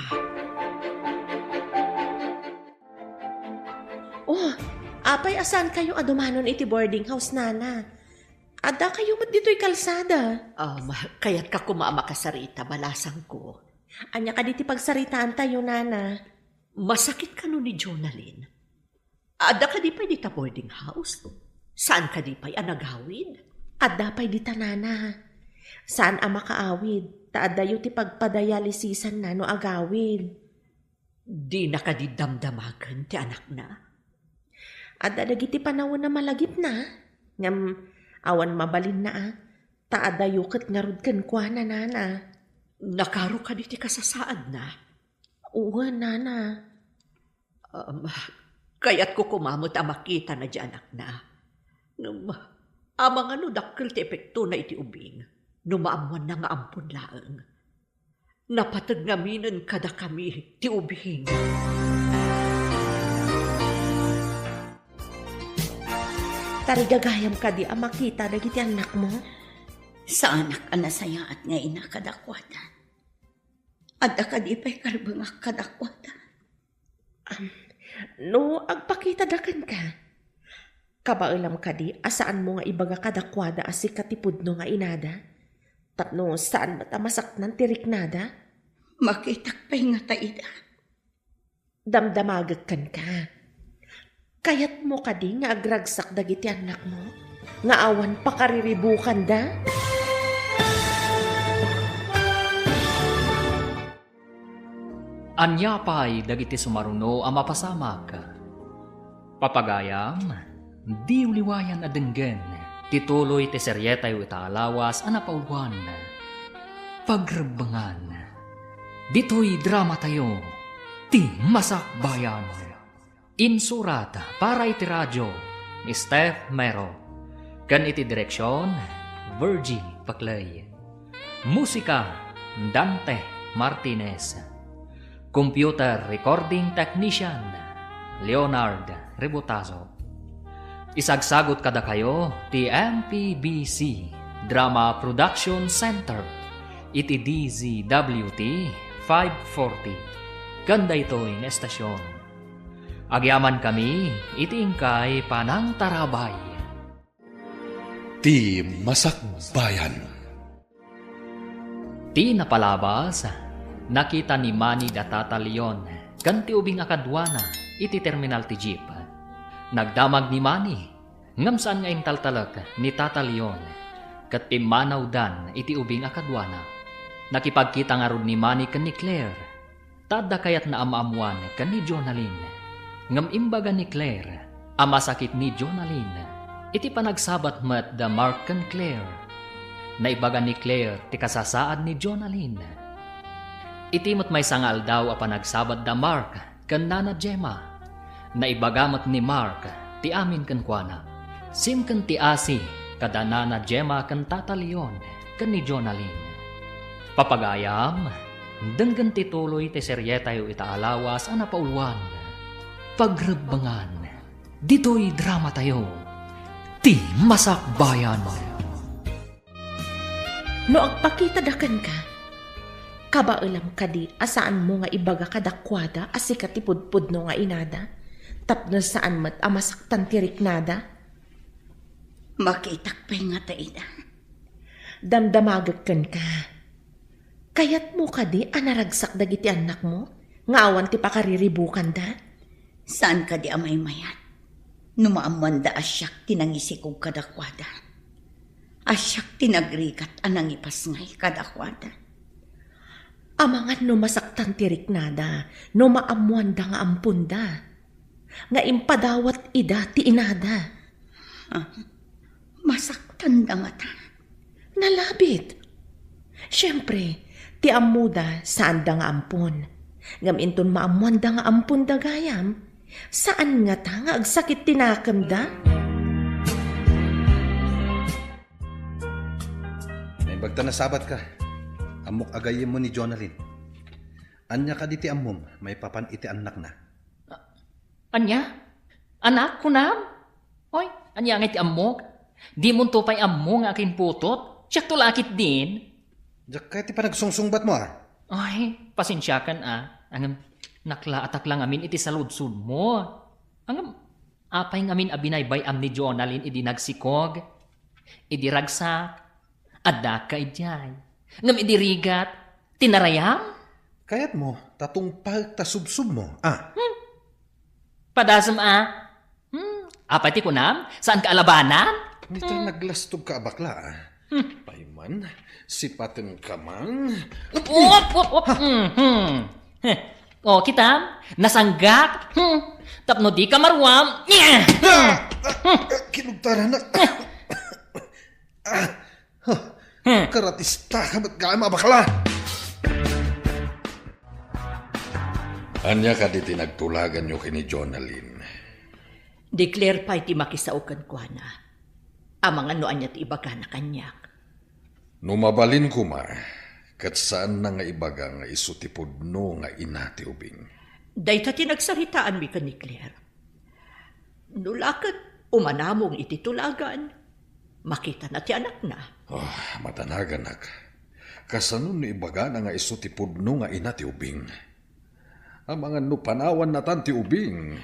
Apay asan kayo adumanon iti boarding house, nana? Ada kayo mat dito'y kalsada. Kaya't ka kumamakasarita, balasang ko. Anya ka diti pagsaritaan tayo, nana. Masakit ka no ni Jonalyn. Ada ka di pa'y dita boarding house? Saan ka di pa'y anagawid? Ada pa'y dita, nana. Saan ang makaawid? Taada yu ti pagpadayalisisan na no agawid. Di na ka di damdamagan ti anak na. Ada dagiti panahon na malagip na. Ngam awan mabalin na taada yuket nga rod ken kuana, nana. Nakaro ka diti kasasaad na. Uwa, nana. Kaya't ko kumamot makita na di anak na. Amang dakkel ti epekto na iti ubing. Numaamuan na nga ampun laeng. Napatag ngaminan kada kami ti ubing. Tarigagayam ka di makita dagiti anak mo? Sa anak ka nasaya at nga ina kadakwatan. Adda ka di pa'y karbangak kadakwatan. No, agpakita dakan ka. Kabailam ka di, asaan mo nga ibaga kadakwada as si katipud no nga inada? Tapno, saan ba tamasaknan tirik nada? Makitak pa'y nga taida. Damdamagag kan ka. Kayat mo ka di nga agragsak dagiti anak mo? Nga awan pakariribukan da? Anya pa'y dagiti sumaruno ang mapasamag. Papagayam, di uliwayan adenggen, tituloy ti seryetay itaalawas anapaulwan. Pagrebangan, dito'y drama tayo, ti Masakbayan. Insurat para iti radyo, Steph Mero. Kan iti direksyon, Virgie Paclay. Musika, Dante Martinez. Computer Recording Technician, Leonard Rebutazo. Isagsagot kada kayo, ti MPBC Drama Production Center, iti DZWT 540. Ganda ito'y estasyon. Agyaman kami, itingkay panang tarabay. Ti Masakbayan. Ti napalabas, nakita ni Manny da Tata Leon, kanti ubing akadwana, iti terminal ti jeep. Nagdamag ni Manny, ngam saan nga intaltalag ni Tata Leon, kat timanaw dan iti ubing akadwana. Nakipagkita nga rod ni Manny ken ni Claire, tada kayat na amaamuan kan ni Jonalyn. Ngam imbaga ni Claire, ama sakit ni Jonalyn, iti panagsabat met da Mark kan Claire. Naibaga ni Claire ti kasasaad ni Jonalyn. Iti met may sangal daw a panagsabat da Mark kan nana Gemma. Naibaga met ni Mark ti amin kan kuana. Sim kan ti asi kada nana Gemma kan tata Leon kan ni Jonalyn. Papagayam, denggan ti tuloy ti seryeta yu itaalawas ana pauluan. Pagrebangan, dito'y drama tayo. Ti Masakbayan. No agpakita dakan ka, kabailam ka di asaan mo nga ibaga kadakwada asika ti pudpudno nga inada, tapno saan mat amasaktan ti riknada. Makitakpay nga taida. Damdamagag ka. Kayat mo ka di anaragsak dagiti anak mo, nga awan ti pakariribukan da. Saan ka di amay mayat? Numaamuan da asyak tinangisikog kadakwada. Asyak tinagrikat anang ipasngay kadakwada. Amangan no masaktan ti riknada, no maamuan da nga ampunda. Nga impadawat ida ti inada. Masaktan da nga ta. Nalabit. Siyempre, ti amuda saan da nga ampun. Ngam inton maamuan da nga ampun da gayam, saan nga ta nga agsakit tinakam da? May bagta na sabat ka. Amok agayim mo ni Jonalyn. Anya ka di ti amom, may papan iti anak na. Anya? Anak ko na? Hoy, anya nga iti amok? Di mo tupay ammo nga akin putot? Siyak tulakit din. Diyak kaya ti panagsungsungbat mo Ay, pasensyakan Angam, naklaatak lang amin iti saludsud mo. Angam, apay ngamin abinaybay am ni Jonalyn idi nagsikog. Idi ragsak. Adda ka idjay. Ngam idi rigat. Tinarayam? Kayat mo, tatong pagtasubsub mo. Padasam apay ti kunam? Saan ka alabanan? Nito naglastog ka bakla Payman, sipaten ka man. Op. O, kita, nasanggak. Tapno di ka marwam. Kinugtara na. Karatista ka ba't ka bakla? Anya ka di tinagtulagan nyo kini Jonalyn. Declare pa iti makisaukan ko na. Amang ano anya ti ibaga na kanyak. Numabalin ko kat saan na nga ibaga nga isutipudno nga inati ubing. Dayta tinagsaritaan mi ka ni Claire. Nulakat umanamong iti tulagan. Makita na ti anak na. Matanagan nak. Kasanun ni ibaga na nga isutipudno nga inati ubing. Ang mga nupanawan na tanti ubing.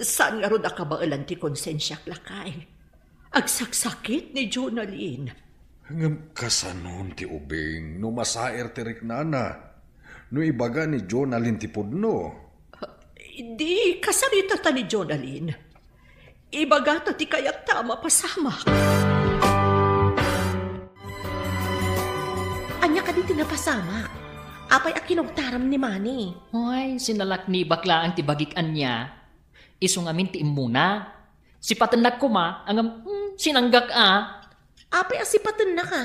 Saan nga ron akabailan ti konsensyak lakay? Agsaksakit ni Jonalyn. Ngam kasanun ti ubing no masaer ti riknana. No ibaga ni Jonalyn ti pudno. Di kasarita ta ni Jonalyn. Ibaga ta ti kayat tama pasamak. Anya ka di tinapasamak. Apay akinogtaram ni Manny. Hoy, sinalak ni bakla ang tibagikan niya. Isong amin ti imuna. Si patanak ko angam sinanggak Apay asipatan na ka.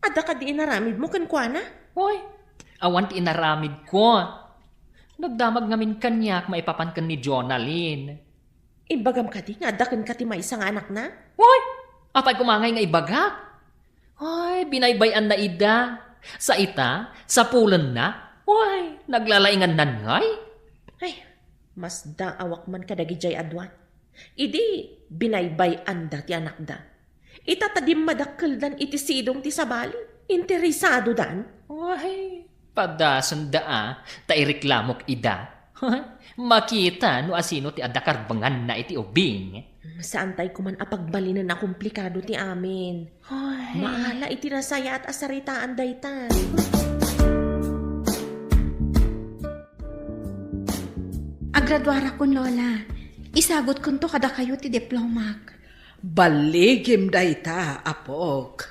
Ada ka di inaramid mo kankwana? Hoy, awan ti inaramid ko. Nagdamag ngamin kanyak maipapan kan ni Jonalyn. Ibagam ka di nga dakan ka ti may isang anak na? Hoy, apay kumangay nga ibagak. Hoy, binaybayan na ida. Sa ita, sa pulan na. Hoy, naglalaingan nanngay. Ay, mas daawak man kadagi jay adwan. Idi, binaybay anda ti anak da. Itatadim madakkel dan iti sidong ti sabali. Interesado dan. Ay, padasan tairiklamok ida. Makita no asino ti adakarbangan na iti ubing. Saan tayo kuman apagbalinan na komplikado ti amin. Maala iti nasaya at asaritaan daytan. Agradwara kun lola. Isagot kun to kada kayo ti diplomak. Baligim dayta, apok.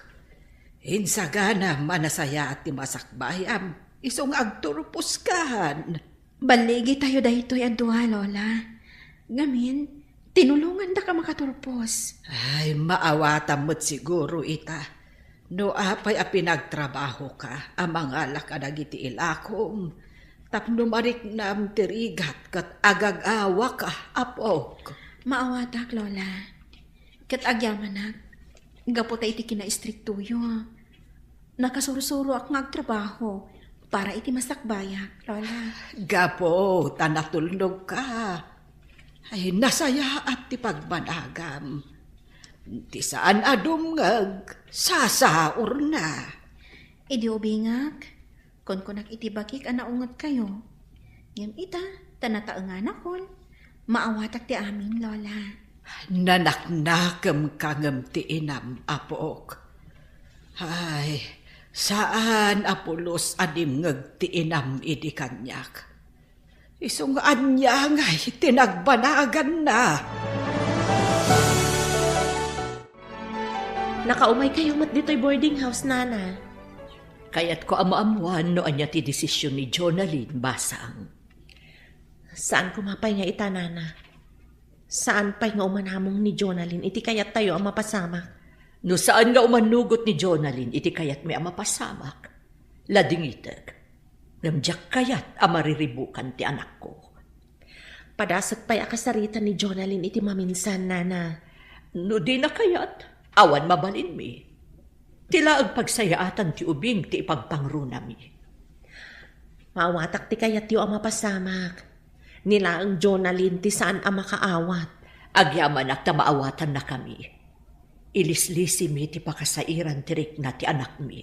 Hinsagana manasaya at ti masakbayam. Isong agturupuskan. Baligi tayo daytoy adwa, Lola. Ngamin, tinulungan da ka makaturpos. Ay, maawatan mo't siguro ita. No apay a pinagtrabaho ka, amang alak ka nagiti ilakom. Tapno marik nam tirigat kat agag-awa ka, apok. Maawatak, Lola. Kat agyamanak, gapo ta iti kina-istriktuyo. Nakasurusuro ak ngagtrabaho para iti masakbayak, Lola. Gapo, tanatulnog ka. Ay, nasaya at ti pagbanagam. Ti saan adumngag, sasaur na. Idi ubingak, kon kunak iti bakik anaungat kayo. Ngem ita, tanataengan akon. Maawatak ti amin, Lola. Nanaknakam kangam ti inam, apok. Ay, saan apulos adimngag ti inam idi kanyak. Isong anya ngay, tinagbanagan na. Nakaumay kayo mat dito'y boarding house, Nana. Kaya't ko amaamuan no anya ti desisyon ni Jonalyn basang. Saan kumapay nga ita, Nana? Saan pa'y nga umanamong ni Jonalyn? Iti kayat tayo ang mapasamak. No saan nga umanugot ni Jonalyn, iti kayat may amapasamak. Ladingitag. Namjak kayat amariribukan ti anak ko. Padasag pa'y akasarita ni Jonalyn iti maminsan, Nana. No di na kayat, awan mabalin mi. Tila ang pagsayaatan ti ubing ti ipagpangruna mi. Maawatak ti kayat yu ang mapasamak. Nila ang Jonalyn ti saan ang makaawat. Agyaman at maawatan na kami. Ilislisi mi ti pakasairan tirik na ti anak mi.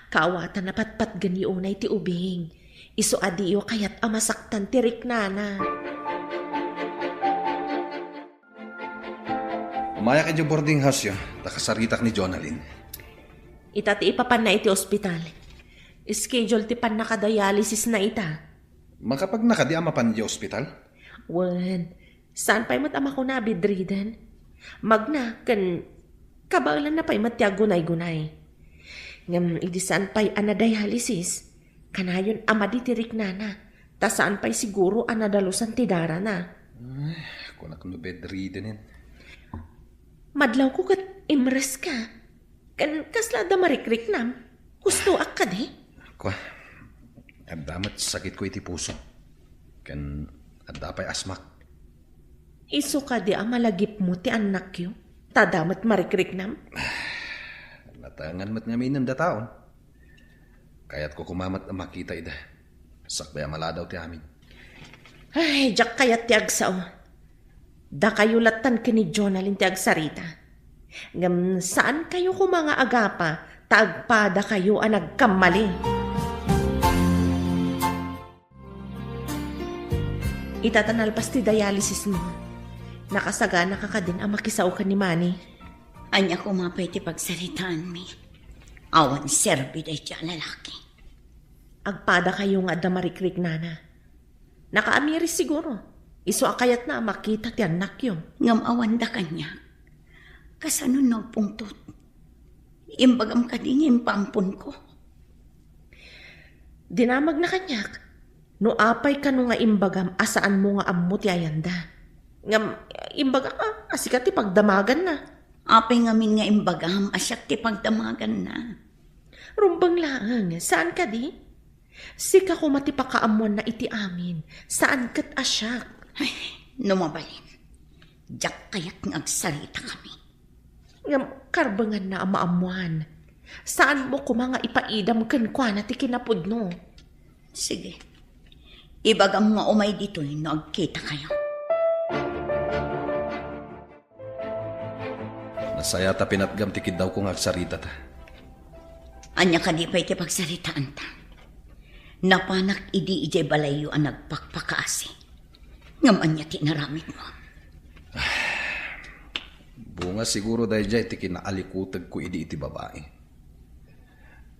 Kaawatan na patpat gani unay ti ubing. Iso adiyo kayat amasaktan tirik, Nana. Umayak yung boarding house yun. Takasaritak ni Jonalyn. Ita ti ipapan na iti ospital. Schedule ti pan nakadialysis na ita. Makapag nakadi amapan di ospital? Wan, saan pa'y matama ko na bedridden? Magna, kabaulan na pa'y matyagunay-gunay. Ngam, idi saan pa'y anadialysis? Kanayon amaditirik, Nana. Ta saan pa'y siguro anadalusan ti dara na. Ay, kunak no bedridden yan. Madlaw ko kat imres ka. Kasla da marikrik nam. Gusto ak ka di? Kwa, damat sakit ko iti puso. Adapay asmak. Iso ka di ang malagip mo ti anak yo. Tadamat marikrik nam. Natangan mat nga minan da taon. Kaya't ko kumamat na makita ida. Sakbay maladaw ti amin. Ay, jak kayat ti agsaw. Da kayo latan ka ni Jonalyn ti agsarita. Ngam saan kayo ko mga agapa, tagpada kayo ang nagkamali. Itatanalpas ti dialysis mo. Nakasagana ka ka din ang makisaw ka ni Manny. Anya ko mapay ti pagsaritaan mi. Awan serbi day ti lalaki. Agpada kayo nga da marikrik, Nana. Nakaamiris siguro. Iso akayat na makita ti anak yun. Ngam awan da kanya. Kasano nagpungtot. Imbagam kadingin pampun ko. Dinamag na kanyak. No apay ka no nga imbagam asaan mo nga ammo ti ayanda. Ngam imbaga ka asikat ti pagdamagan na. Apay ngamin nga imbagam asyak ti pagdamagan na. Rumbang lang, saan ka di? Sika ko matipakaamuan na iti amin. Saan kat asyak? Ay, numabalin. Diyak kaya't ngagsarita kami. Ngam karbangan na ang maamuan. Saan mo ko mga ipaidam kankwa na ti kinapudno? Sige. Ibagam nga umay dito'y nagkita kayo. Nasaya ta pinatgam tikid daw kong agsarita ta. Anya ka di pa iti pagsaritaan ta. Napanak idi ijay balayo ang nagpakpakaasi. Ngam anya tinaramit mo. Bunga siguro dahil dyan iti kinaalikutag ko iti babae.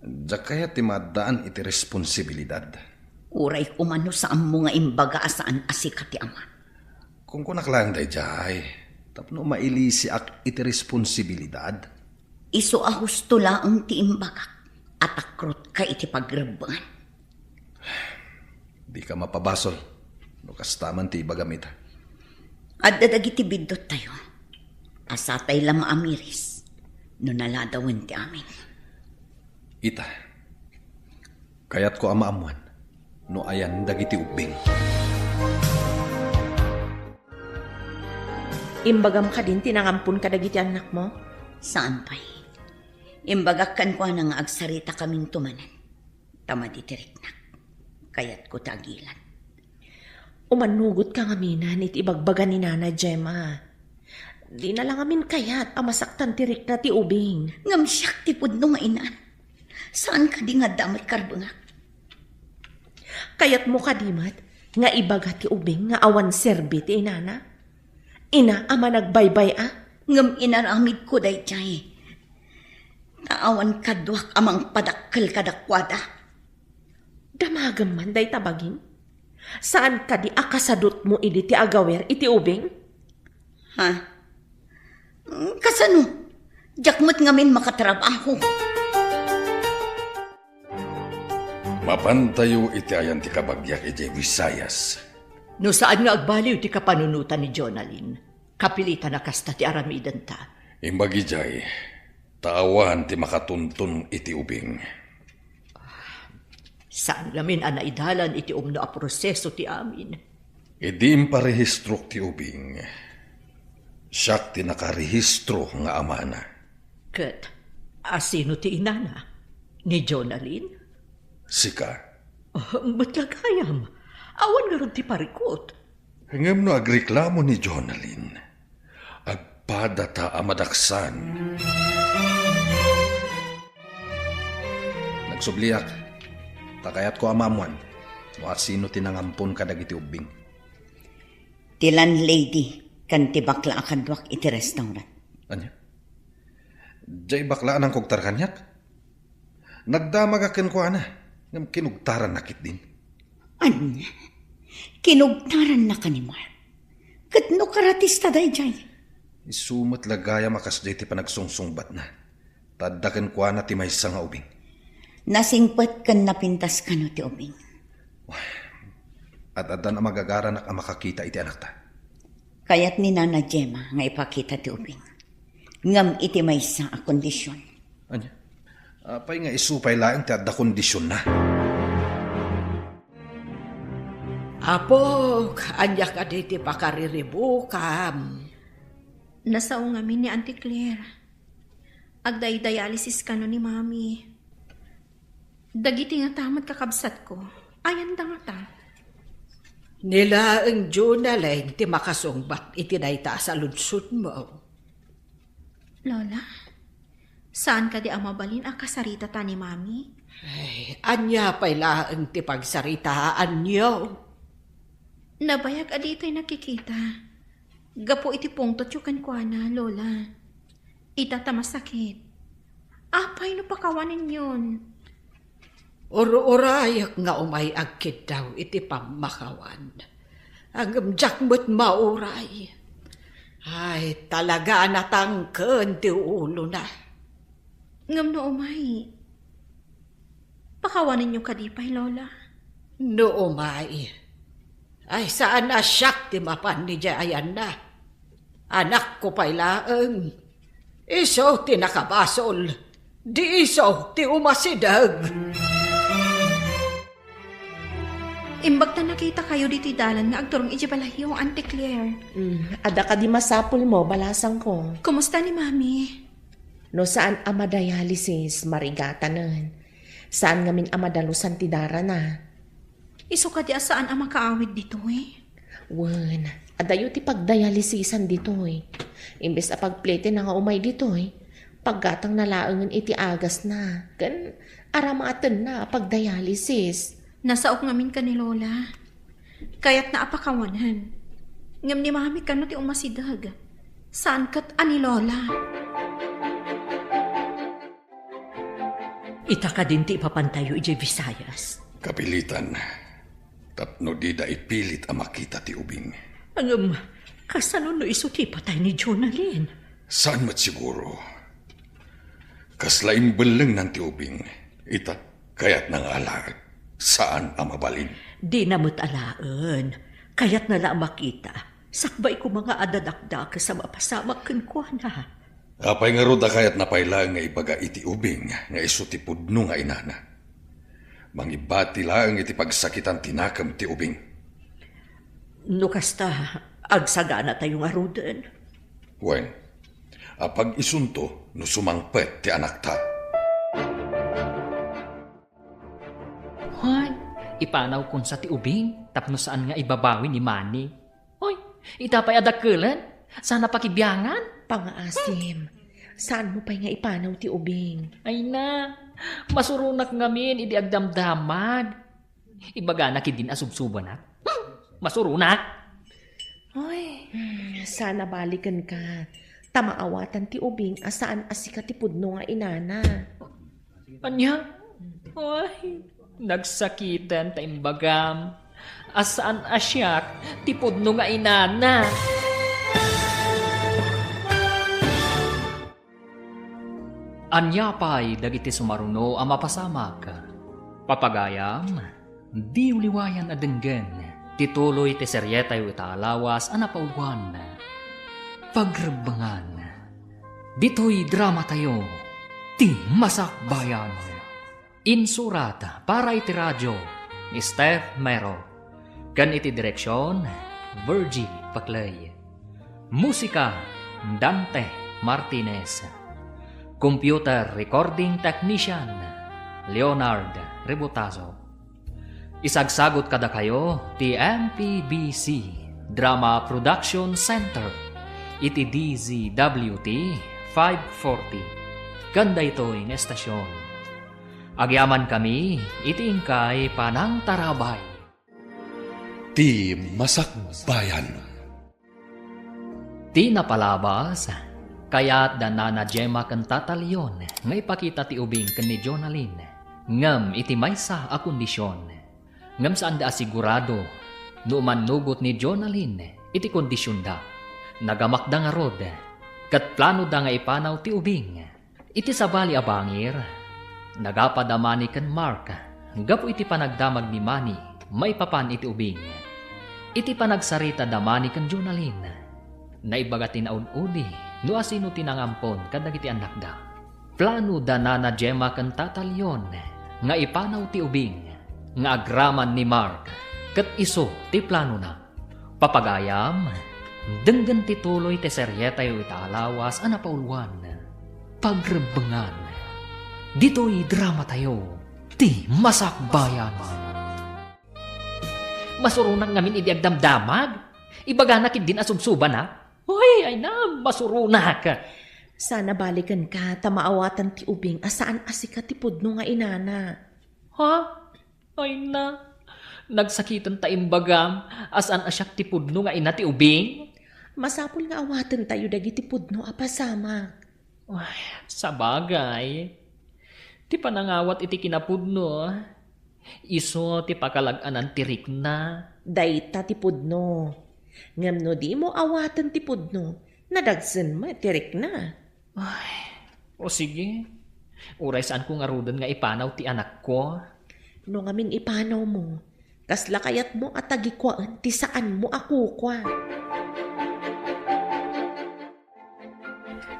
Diyak kaya ti madaan iti responsibilidad. Uray umano sa amo nga imbaga asaan asika ti ama. Kung kunaklang dahil dyan, tapno mailisi ak iti responsibilidad. Iso a husto laang ti imbaga. atakrot ka iti pagreban. Di ka mapabasol. No kastaman ti iba gamit. At dadagiti bidot tayo. Asatay lang maamiris. No naladawan ti amin. Ita, kayat ko amaamuan. No ayan dagiti ubing. Imbagam ka din, tinangampun ka dagiti anak mo? Saan pa'y? Imbagakkan ko na nga agsarita kaming tumanan. Tama ditiriknak. Kayat ko tagilan. Umanugot ka nga minan, iti ibagbaga ni Nana Gemma. Di na lang amin kayat, amasaktan tirik na ti ubing. Ngam siyak ti pudno nga inan. Saan ka di nga damat karbungak? Kayat mo kadimat, nga ibaga ti ubing, nga awan serbi ti inana. Ina, ama nagbaybay Ngam inaramid ko day jay. Taawan kadwak amang padakkel kadakwada. Damagam man day tabagin. Saan ka di akasadot mo ili ti agawer iti ubing? Ha? Kasano? Jakmat ngamin makatrabaho. Mapantayo iti ayan ti kabagyak iti Visayas. No saan nga agbaliw ti kapanunutan ni Jonalyn, kapilitan na kasta ti aramidan ta. Imbagi jay, taawan ti makatuntun iti ubing. Saan lamin anaidalan iti umno a proseso ti amin? Idi imparehistro ti ubing. Siyak ti nakarehistro nga amana. Ket, asino ti inana? Ni Jonalyn? Sika. Ba't lagayam? Awan nga ron ti parikot. Hingam no agreklamo ni Jonalyn. Agpada ta amadaksan. Nagsubliak. Takayat ko amamuan. No asino tinangampun ka dagiti ubing. Ti landlady kan ti bakla akadwak iti restaurant. Anya? Jay baklaan ang kogtar kanyak? Nagdamag akin ko ana. Ngam kinugtaran nakit din. Anya? Kinugtaran na kanimar. Kat no karatista day jay. Isumat lagaya makas jay ti panagsungsungbat na. Taddaken ko na ti maysa nga ubing. Nasingpet kan napintas ka no ti ubing. At adan ang magagara na makakita iti anak ta. Kayat ni Nana Gemma nga ipakita ti ubing. Ngam iti maysa a kondisyon. Anya? Apay nga isupay laeng ti adda kondisyon na. Apo, anya ka diti pakariribukam. Nasao ngamin ni Auntie Claire. Agday-dialysis ka no ni Mami. Dagiti nga tamat kakabsat ko. Ayan da nga ta. Nila ang Jonalyn ti makasungbat iti dayta sa lunsod mo. Lola, saan ka di amabalin ang kasarita ta ni Mami? Ay, anya pa'y laang ti pagsaritaan niyo. Nabayag adito'y nakikita. Gapo iti pungtot yung kankwana, Lola. Itatamasakit. Apay no pakawanin yun. Uro-urayak nga umay agkid daw iti pamakawan. Ang jakmot mauray. Ay, talaga natangken ti ulo na. Ngam no umay. Pakawanin yung kadipay, Lola. No umay. Ay, saan na siyak ti mapan ni Jayan na? Anak ko pa'y laeng. Iso ti nakabasol. Di iso ti umasidag. Imbag na nakita kayo dito dalan nga agturong ijibalahiyo, Auntie Claire. Ada ka di masapul mo, balasang ko. Kumusta ni Mami? No saan amadialysis, marigatanan. Saan ngamin amadalusan ti dara na. Iso ka di saan ang makaawid dito eh? Wan, adayo ti pagdialysisan dito eh. Imbes a pagplete na nga umay dito eh. Paggatang nalaangan iti agas na. Kan aramatan na pagdialysis. Nasaok ngamin ka ni Lola. Kaya't naapakawanan. Ngam ni Mami ka no ti umasidag. Saan kat ani Lola? Ita ka din ti ipapantayo iti Visayas. Kapilitan. Tapno di da ipilit ang makita ti ubing. Kasano no iso ti patay ni Jonalyn? Saan mat siguro? Kaslaim belang ng ti ubing. Ita, kaya't nangalag. Saan ang mabalin? Di na mo't alaan. Kaya't nala makita. Sakbay ko mga adadakdak sa mapasamak kan ko na. Apay nga ruda kaya't napailang nga ibaga iti ubing nga iso ti pudno nga inana. Mangibati lang iti pagsakitan tinakam ti ubing. No kasta, agsagana tayo nga ruden. Wen, apag isunto no sumangpet ti anak ta. Hoy, ipanaw kun sa ti ubing, tapno saan nga ibabawi ni Manny. Hoy, itapay adakulan, sana pakibiyangan. Pangaasim, saan mo pa'y nga ipanaw ti ubing? Ay na, masurunak ngamin, idi agdamdamad. Ibaga na kidin asubsuban na. Masurunak. Hoy, sana balikan ka. Tamaawatan ti ubing asaan asika ti pudno nga inana. Anya? Ay, nagsakitan ta imbagam. Asaan asyak, tipod no nga inana. Anya pa'y dagiti sumaruno ang mapasamak. Papagayam, di uliwayan adenggen. Tituloy ti seryetay italawas anapaulwan. Pagrebangan. Dito'y drama tayo. Ti Masakbayan. Insurat para iti radyo ni Steph Mero. Kan iti direksyon, Virgie Paclay. Musika, Dante Martinez. Computer Recording Technician, Leonard Rebutazo. Isagsagot kada kayo, ti MPBC Drama Production Center, iti DZWT 540. Ganda ito'y ng estasyon. Agyaman kami, iti ingkay panang tarabay. Ti Masakbayan. Ti napalabas, kaya't danana Gemma kan tatalyon, nga ipakita ti ubing kan ni Jonalyn, ngam iti maysa a kondisyon. Ngam saan da asigurado, no manugot ni Jonalyn, iti kondisyon da. Nagamakda nga rod, kat plano da nga ipanaw ti ubing. Iti sabali a bangir, nagapadamani kan Mark, gapo iti panagdamag ni Manny, may papan iti ubing. Iti panagsarita damani kan Jonalyn, naibaga tinaud-udi, no asino tinangampon kadag iti anak da. Plano da na Gemma kan tatalyon, nga ipanaw ti ubing, nga agraman ni Mark, kat iso ti plano na. Papagayam, denggan ti tuloy ti seryeta yu italawas anapaulwan. Pagrebangan, dito'y drama tayo, ti Masakbayan. Masurunak ngamin idi agdamdamag, ibaga na din asubsuban na. Hoy, ay na, masurunak. Sana balikan ka, tamaawatan ti ubing asaan asika ti pudno nga inana. Ha? Ay na, nagsakitan ta imbagam, asan asyak ti pudno nga ina ti ubing? Masapul nga awatan tayo dagiti pudno apasama. Ay, sabagay. Ti panangawat iti kinapudno. Iso ti pakalaganan ti rikna. Dayta ti pudno. Ngam no di mo awatan ti pudno, nadagsan mo tirik na. Ay, o sige. Uray saan ko ngarudan nga ipanaw ti anak ko. No ngamin ipanaw mo, kasla kayat mo at tagikwaan ti saan mo ako kwa.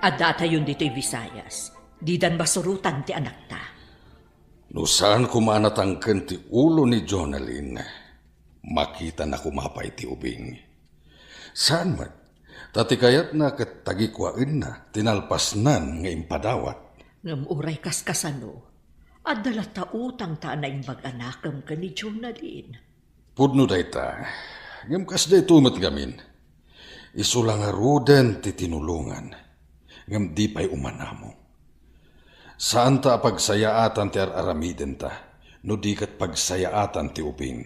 Adata yun dito'y Visayas. Di dan basurutan ti anak ta. No saan kumanatangken ti ulo ni Jonalyn, makita na kumapay ti ubing. Saan man, tati kayat na katagikwain na, tinalpasnan nga impadawat. Ngam uray kaskasano, adala ta utang ta na imbag-anakam ka ni Jonalyn. Pudno dayta, ngam kasday tumat gamin. Isulang aruden ti tinulungan, ngam di pa'y umanamo. Saan ta pagsayaatan ti aramiden ta, no di kat pagsayaatan ti ubing.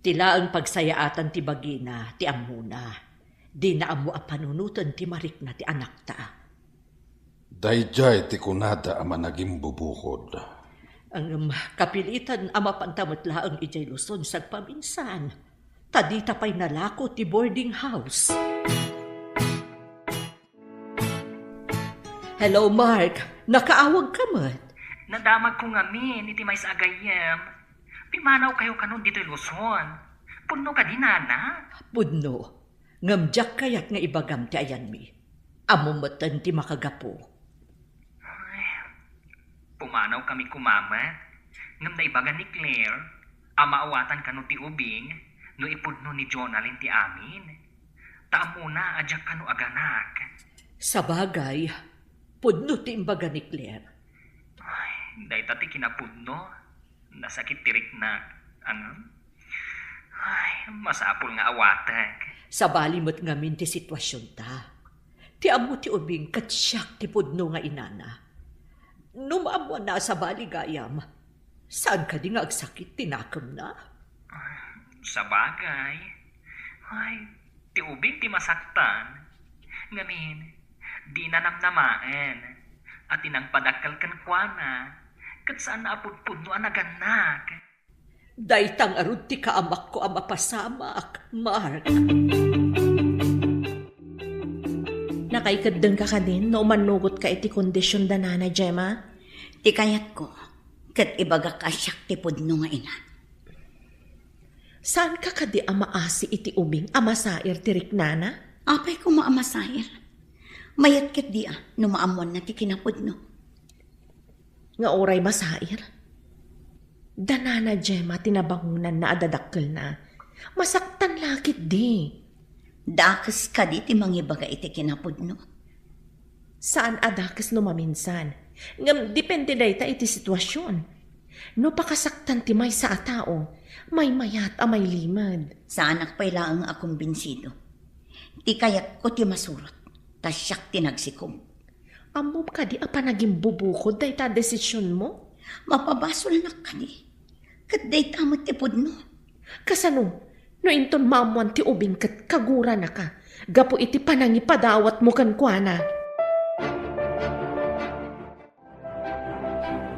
Tila ang pagsayaatan ti bagina, ti amuna. Di na amo a panunutan ti marik na ti anak ta. Dayjay ti kunada ama naging bubukod. Ang kapilitan ama pantamutla ang ijay Luzon sa paminsan. Tadita pa'y nalako ti boarding house. Hello, Mark. Nakaawag ka mat? Nadamag ko ngamin, iti may sa agayem. Pimanaw kayo kanon dito Luzon. Puno ka din, nana. Pudno, ngamjak kayat nga ibagam ti ayan mi. Amumatan ti makagapo. Pumanaw kami kumama. Ngam na ibagan ni Claire, amaawatan kano ti ubing, no ipudno ni Jonalyn ti amin. Taam muna, adyak kano aganak. Sa bagay, pudno ti imbaga ni Claire. Dahil tati kinapudno, nasakit tirik na, masapol nga awatag. Sa balimot ngamin ti sitwasyon ta. Ti amo ti ubing katsyak ti pudno nga inana. Numaamo na sa baligayam. Saan ka di nga agsakit tinakam na? Sa bagay, ti ubing ti masaktan. Ngamin, di na namnamaan. At inang padakal kan kuana. Kat saan na apudpudno ang naganak. Daytang arud ti kaamak ko ang mapasamak, Mark. Nakaikadang ka din no manugot ka iti kondisyon da nana, Gemma? Ti kayat ko, kat ibaga ka siyak ti pudno nga ina. Saan ka kadi amaasi iti ubing amasair ti riknana? Apay ko maamasayir. Mayat kat di no maamon na ti kinapudno. Nga oray masair? Danana, Gemma, tinabangunan na adadakkel na. Masaktan lakit di. Dakas ka di ti mangibaga iti kinapudno. Saan adakes no maminsan? Ngam depende dayta iti sitwasyon. No pakasaktan ti may sa atao, may mayat a may limad. Sa anak pa'y laang akong binsido. Ti kayat ko ti masurot, tasyak ti nagsikom. Amom ka di apa naging bubukod dayta desisyon mo? Mapabasol na ka di. Kat day tamot ti pudno. Kasano, no inton mamuan ti ubing kat kagura na ka. Gapo iti panangipadawat mo kan kuana.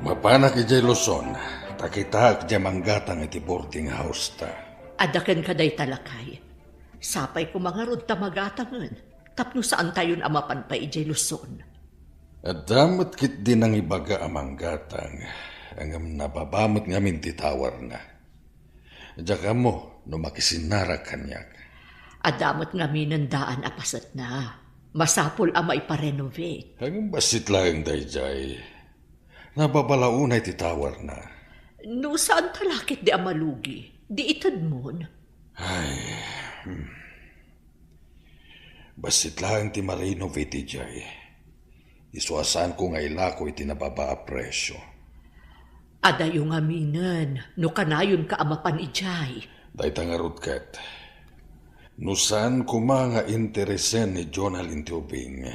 Mapanak ijay Luzon, takita kajay manggatang iti boarding house ta. Adakan ka day talakay. Sapay ko mga rod tamagatangan. Tapno saan tayon amapan pa ijay Luzon. At damat kit din ang ibaga amang gatang, ang nababamot ngamin titawar na. Diyan mo, no makisinara kanyak. Adamot nga minandaan apasat na. Masapol ama iparenovate. Ang basit lang dayjay, nababalaunay titawar na. No saan talakit di amalugi? Di itad mon. Basit lang ti marenovate jay. Isuasan ko nga ilako iti nababa a presyo. Adayo nga minan, no kanayon ka amapan ijay. Dayta nga rudkat. Nusan kuma nga interesen ni Jonalyn ti ubing.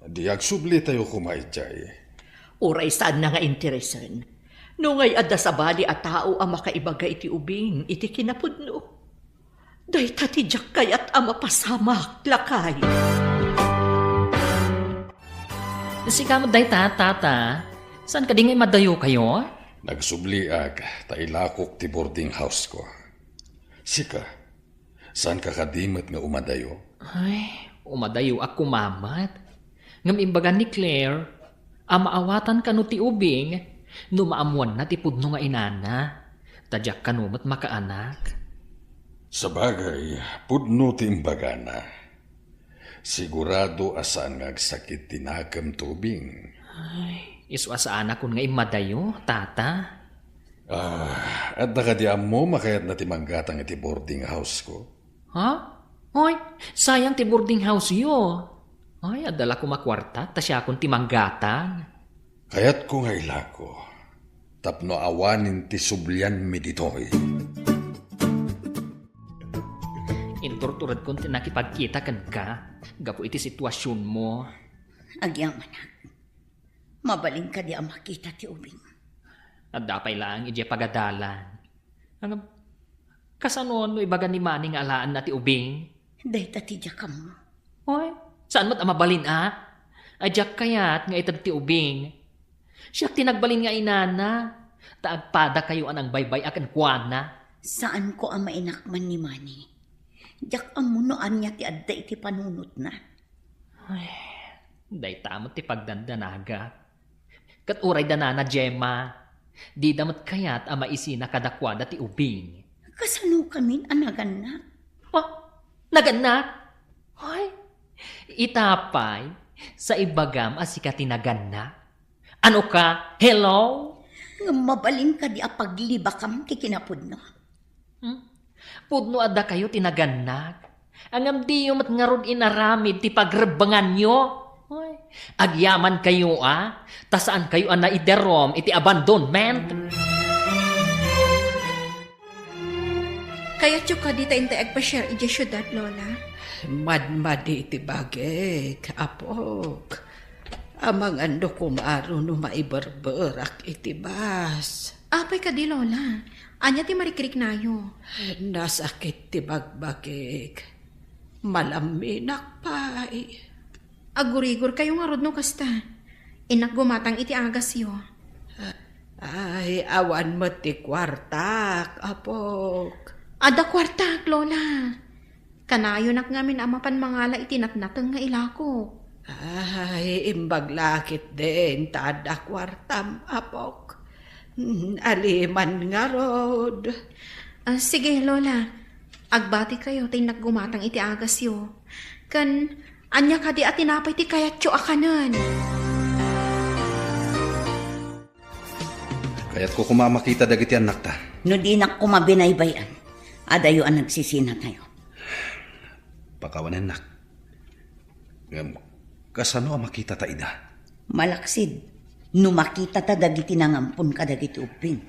Di agsubli tayo kumaijay. Oray saan na nga interesan. No ngay adda sa bali a tao ang makaibaga iti ubing, iti kinapudno. Dayta ti jak kayat ama pasamak, lakay. Sika mo day tata. Saan ka di ngay madayo kayo? Nagsubliag, tailakok ti boarding house ko. Sika, saan ka kadimot nga umadayo? Umadayo ako mamat. Ngam imbagan ni Claire, amaawatan ka no ti ubing, no maamuan na ti pudno nga inana, tadyak ka no mat makaanak. Sa bagay, pudno ti imbagana. Sigurado asan nga agsakit tinakam tubing. Isu asaan ako nga imadayo, tata. At nakadiam mo makayat na timanggatang iti boarding house ko. Ha? Hoy, sayang ti boarding house yo. Ay, adala ko makwarta, tasya akong timanggatan. Kayat ko nga ilako, tapno awanin ti sublian mi ditoy. Inturturad kong tinakipagkita kan ka, gapo iti sitwasyon mo. Agyaman mabaling ka di ang makita ti ubing. At dapay lang, ije pagadalan. Kasanon no ibaga ni Manning alaan na ti ubing? Dahita ti ka mo. Hoy, saan mo't amabalin Ajak kayat nga itag ti ubing. Siya tinagbalin nga inana. Taagpada kayo anang baybay akan kuana. Saan ko ang mainakman ni Manny? Diyak ang munoan niya ti adda iti panunot na. Day tamot ti pagdandanaga. Kat uray danana Gemma. Di damat kayat ama isi nakadakwada ti ubing. Kasano kami anagan na? Oh, naganak. Hoy, itapay sa ibagam asika tinaganak. Ano ka? Hello? Nga mabalin ka di apaglibakam ti kinapudno. Pudno ada kayo tinaganak. Angam di yung matngarod inaramid ti pagrebangan nyo. Hoy, agyaman kayo tasaan kayo na iderom iti abandonment. Kaya tsuka di tayo agpa-share iti syudad, Lola. Madmadi iti bagek, apok. Amang ando kumaro no maiberberak iti bas. Apay ka di, Lola. Anya ti marikrik nayo. Nasakit ti bagbagek. Malaminak pa. Agurigor kayo nga rod no kasta. Inak gumatang iti agas yo. Ay, awan mo ti kwartak, apok. Ada kwartak, Lola. Kanayo nak ngamin amapan mangala iti natnateng nga ilako. Ay, imbaglakit din, tada kwartam, apok. Aliman nga rod. Sige, Lola. Agbati kayo, tay naggumatang iti agas yo. Kan, anya ka di at tinapay ti kayat yo akanan. Kaya't ko kumamakita dagiti anak ta. No di na kumabinaybayan. Adayo ang nagsisina tayo. Pakawanan nak. Kasano ang makita ta ida? Malaksid. No makita ta dagiti nangampun ka dagiti uping.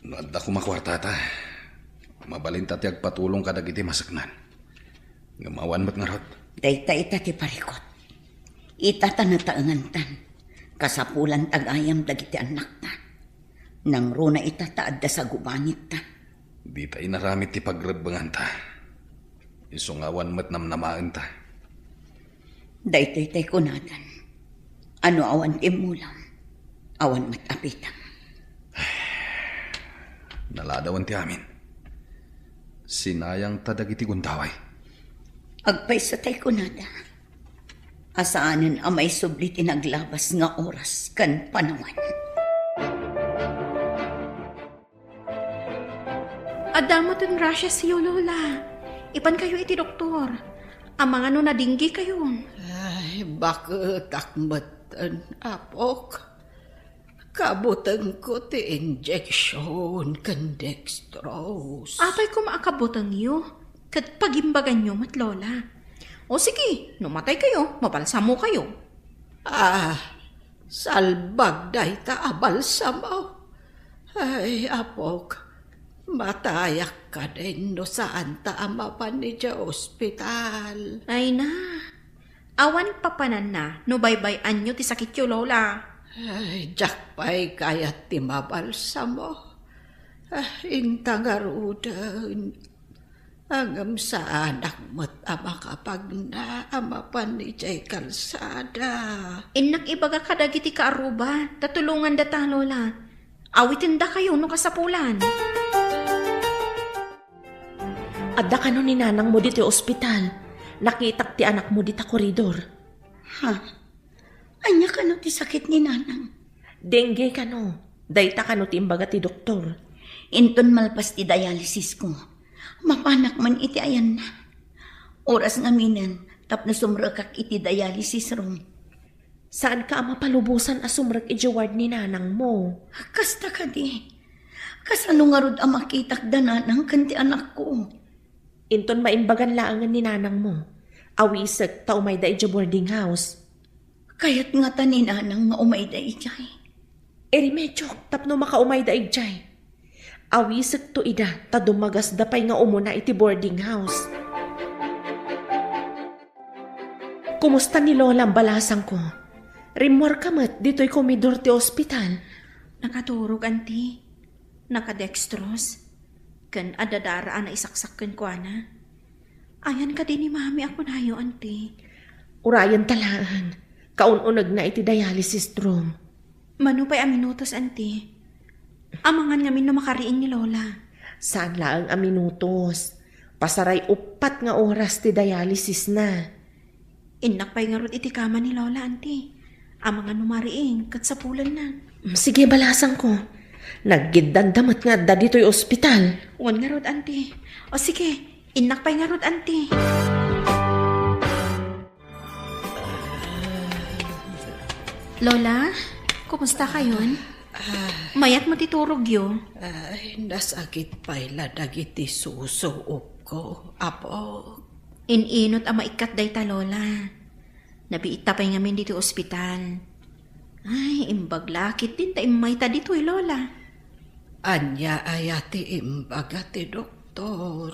Nadda ko makwarta ta. Mabalinta ti agpatulong ka dagiti masaknan. Ngamawan mat nga rod. Dayta ita ti parikot. Ita ta nataangantan. Kasapulan tagayam dagiti anak ta. Nang runa ita taadda sa gubanit ta. Di ta inaramit ti pagrebangan ta. Isungawan mat namnamaan ta. Daytoy tay kunadan. Ano awan imulam. Awan mat apitam. Naladawan ti amin. Sinayang ta dagiti guntaway. Agpay sa tay kunada. Asaanan amay sublit inaglabas nga oras kan panawan. Adamot ang rasya siyo, Lola. Ipan kayo iti doktor. Ang mga no nadinggi kayo. Ay, bakit akmatan, apok? Kabutang ko ti injection kan dextrose. Apay ko maakabotang iyo. Kat pagimbagan nyo, mat Lola. O sige, numatay kayo, mabalsamo kayo. Salbag day ta abalsamo. Ay, apok. Matayak ka din no saan ta amapan ni Diya ospital. Ay na. Awan papanan na, no baybayan nyo ti sakit yo, Lola. Ay, jakpay kayat ti mabalsamo. Intangarudan. Angam sa anak mo't ama kapag na amapan ni Diya kalsada. Inak ibaga kadagiti kaaruba, tatulungan data, Lola. Awitin da kayo no kasapulan. Adda ka no ni nanang mo dito ospital. Nakitak ti anak mo dito koridor. Ha? Anya ka no ti sakit ni nanang? Dengue ka no. Dayta ka no ti imbaga ti doktor. Inton malpas ti dialysis ko. Mapanak man iti ayan na. Oras nga minan, tapno sumrakak iti dialysis room. Saan ka mapalubusan asumrag ijaward ni nanang mo? Kasta ka di. Kasano nga rod ang makitak da nanang kanti anak ko. Inton maimbagan laangan ni nanang mo. Awisag ta umay da ija boarding house. Kaya't nga ta ni nanang nga umay da ijay. Eri medyo tapno makaumay da ijay. Awisag to ida ta dumagas dapay nga umuna iti boarding house. Kumusta ni Lola ang balasang ko? Rimwar ka mat dito'y komidor ti ospital. Nakaturog, auntie. Nakadextrose. Kan adadaraan na isaksakken ko, ana. Ayan ka din ni mami ako na yo, auntie. Urayan talaan. Kaununag na iti dialysis room. Mano pa'y aminutos, auntie. Amangan ngamin na makariin ni Lola. Saan laang a minutos? Pasaray 4 nga oras ti dialysis na. Inak pa'y nga rod iti kama ni Lola, auntie. Ang mga numariing, kat sa pulan na. Sige, balasan ko. Naggidandamat nga da dito'y ospital. Uwan nga rod, auntie. O sige, inak pa'y nga rod, auntie. Lola, kumusta kayon? Mayat mo titurog yo. Ay, nasakit pa'y dagiti susuok ko, apo. Ininot ang maikat day ta, Lola. Nabiita pa'y ngamin dito ospital. Ay, imbaglakit din ta imay ta dito Lola. Anya ayati imbaga ti doktor.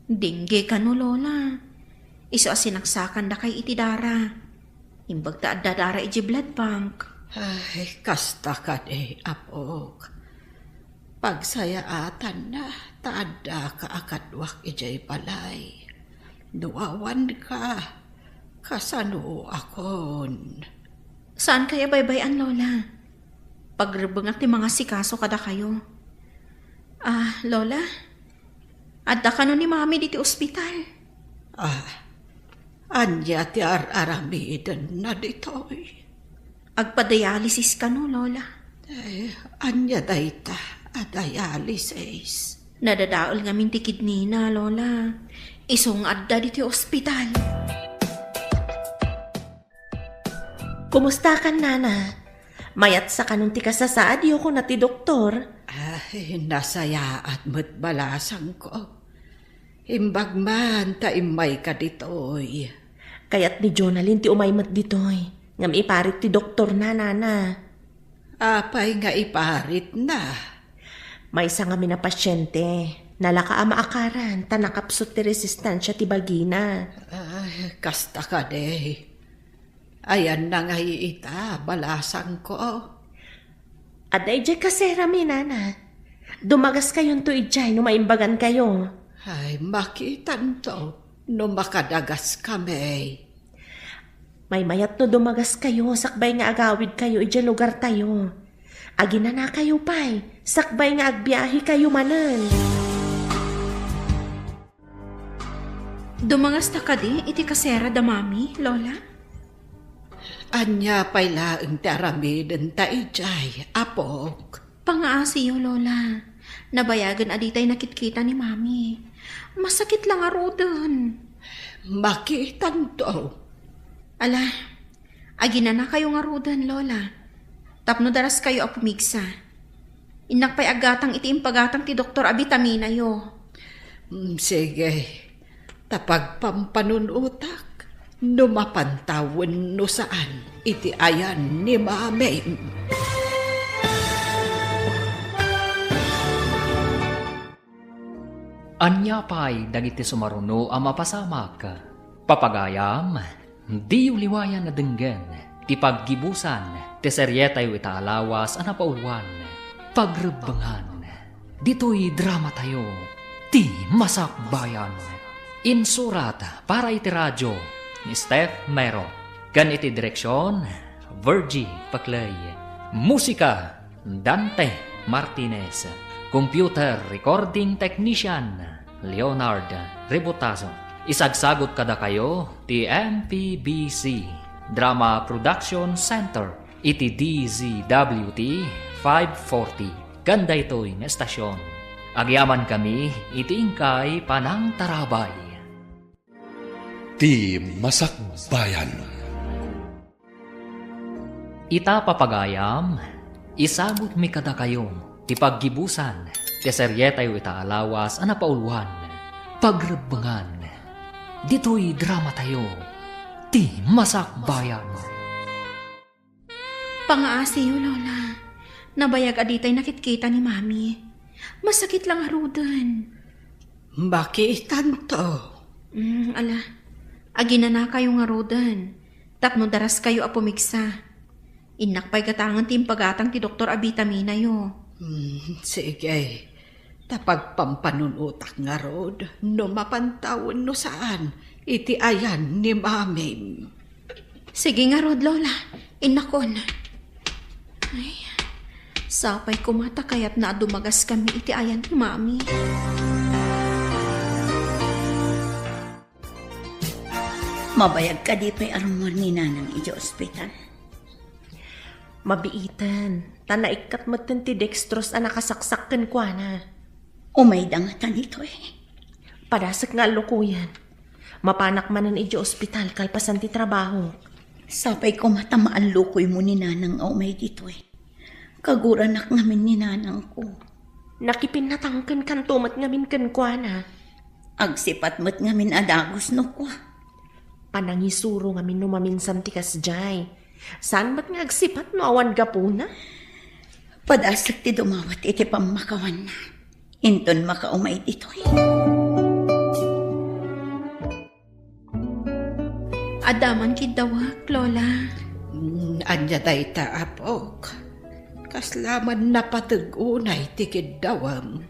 Dingge ka no, Lola. Iso asinaksakan da kay iti dara. Imbag ta adda dara iti blood bank. Ay, kasta ka de, apok. Pagsayaatan na, taada ka akadwak ijay balay. Duawan ka, kasano akon. Saan kaya baybayan, Lola? Pagrebengak ti mga sikaso kada kayo. Lola? Adda ka no ni mami diti ospital. Anya ti aramidan na ditoy. Agpa-dialysis ka no, Lola. Ay, anya dayta, dialysis. Nadadaol nga min ti kidney na, Lola. Isong adda diti ospital. Kumusta ka, Nana? Mayat sa kanong ti kasasaad ko na ti doktor. Ay, nasaya at balasan ko. Imbag man, taimay ka ditoy. Kaya't ni Jonalyn ti umaymat ditoy. Ngam iparit ti doktor na, Nana. Apay nga iparit na. May isa nga mina pasyente. Nalaka ama akaran, tanakapsot ti resistansya ti bagina. Ay, kasta ka de. Ayan na nga ita, balasan ko. Aday jay kasera mi, Nana. Dumagas kayon to ijay no maimbagan kayo. Ay, makitan to, no makadagas kami. May mayat no dumagas kayo, sakbay nga agawid kayo, ijay lugar tayo. Agi na kayo pay, sakbay nga agbiyahe kayo manan. Dumangas ta ka di, iti kasera da mami, Lola? Anya pa'y laeng taramidin ta ijay, apok. Pangaasiyo, Lola. Nabayagan aditay nakitkita ni mami. Masakit lang aro dun. Makitan to. Ala, agi na kayo nga rudan, Lola. Tapno daras kayo apumigsa. Inak pa'y agatang iti impagatang ti Dr. Abitamina yo. Sige, tapag pampanunutak, numapantawan no saan, iti ayan ni mami. Anya pa'y dagiti sumaruno ang mapasamak. Papagayam, di uliwayan na denggen, ti paggibusan, ti seryetay itaalawas ang napauluan, pagrebangan. Dito'y drama tayo, ti masakbayan. Insurat para iti radyo ni Steph Mero. Gan iti direksyon, Virgie Paclay. Musika, Dante Martinez. Computer Recording Technician, Leonard Rebotazo. Isagsagot kada kayo, ti MPBC Drama Production Center, iti DZWT 540. Ganda ito'y nga estasyon. Agyaman kami, iti ingkay Panang Tarabay. Ti Masakbayan. Ita papagayam, isabot mi kada kayong ti paggibusan, ti seryetay itaalawas ang napauluan, pagrebangan. Dito'y drama tayo, ti masakbayan. Pangaasiyo, Lola. Nabayag aditay nakitkita ni mami. Masakit lang arudan. Makitan to. Ala, agi na kayo nga rodan. Tapno daras kayo apumigsa. Inak pa'y gatangan ti impagatang ti Dr. Abitamina yo. Sige, tapag pampanunutak nga rod, no mapantawan no saan, iti ayan ni mami. Sige nga rod, Lola. Inakon. Ay, sapay kumata kaya't na dumagas kami iti ayan ni mami. Mabayag ka di pa'y arumor ni nanang iti ospital. Mabiitan. Tanaikat matan ti dextrose ang nakasaksak kan kwa na. Umay dangatan dito eh. Padasak nga lukuyan. Mapanak manan iti ospital kalpasan ti trabaho. Sapay ko matamaan lukoy mo ni nanang umay dito eh. Kaguranak ngamin ni nanang ko. Nakipinatangkan kan tumat ngamin kan kwa na. Agsipat mo't ngamin adagos no ko. Panangisuro ngamin numaminsan ti kasjay. Saan ba't nga agsipat no awan gapuna? Padasak ti dumawat iti pamakawan na. Inton makaumay dito eh. Adaman kidawak, Lola. Anya day ta apok. Kaslaman na patugunay tikid dawam.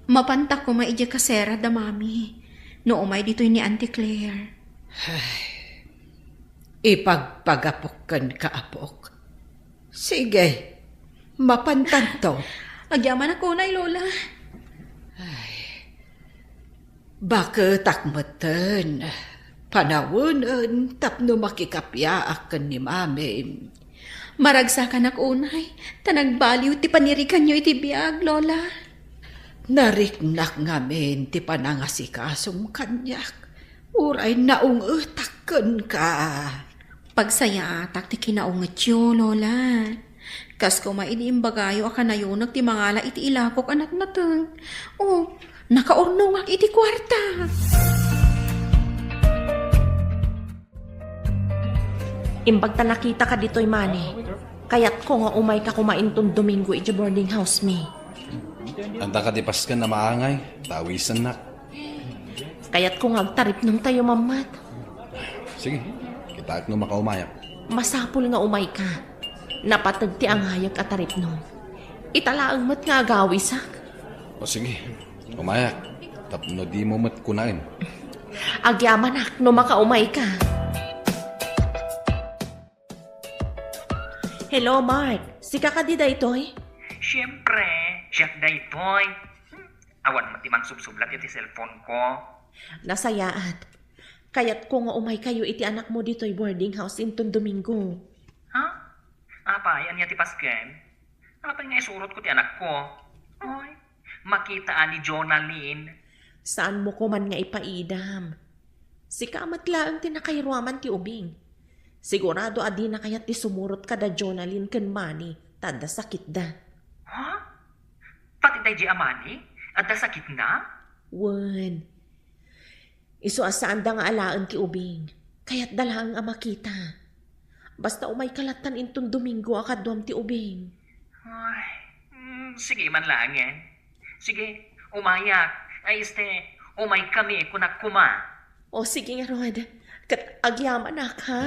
Mapanta ko maidya kasera da mami. No umay dito ni Auntie Claire. Ipagpagapokan ka apok. Sige, mapantan to. Agyaman ako na, Lola. Bakit akmatan? Panawunan tapno makikapyaakan ni mami. Maragsakan ako unay. Tanagbaliw ti panirikan nyo iti biag, Lola. Nariknak ngamin ti panangasikasong kanyak. Uray naung utakan ka. Pagsaya atak ti kinaungat yo, Lola. Kas ko mainiimbagayo akanayonag ti mangala iti ilakok anak nateng. Oh, nakaurnungak iti kwarta. Imbag ta nakita ka dito'y mani. Kayat ko nga umay ka kumaintong Domingo iti boarding house me. Anta ka tipas ka na maangay. Tawisan na. Kayat ko nga agtarip nung tayo mamat. Sige, kita ak no makaumayak. Masapul nga umay ka. Napatag ti angayag at tarip nung. Italaang mat nga agawisak. O sige, umayak. Tapno di mo mat kunain. Agyaman ak no makaumay ka. Hello, Mark. Sika ka di daytoy? Siyempre, siyak daytoy. Awan matimang subsublat iti cellphone ko. Nasayaat. Kayat ko nga umay kayo iti anak mo dito'y boarding house inton Domingo. Ha? Apay, anya ti Pasken? Apay nga isurot ko ti anak ko. Oy, makitaan ni Jonalyn. Saan mo ko man nga ipaidam? Si kamat laang tinakayruaman ti ubing. Sigurado adi na kayat ti sumurot ka da Jonalyn ken mani, tada sakit da. Ha? Pati tayo di amani? At sakit na? Wen. Isu asaan da nga alaan ti ubing. Kayat dalaang amakita. Basta umay kalatan inton Domingo akadwam ti ubing. Ay, sige man lang yan. Sige, umayak. Ay umay kami kunak kuma. O sige nga Rod. Kat agyaman ak ha.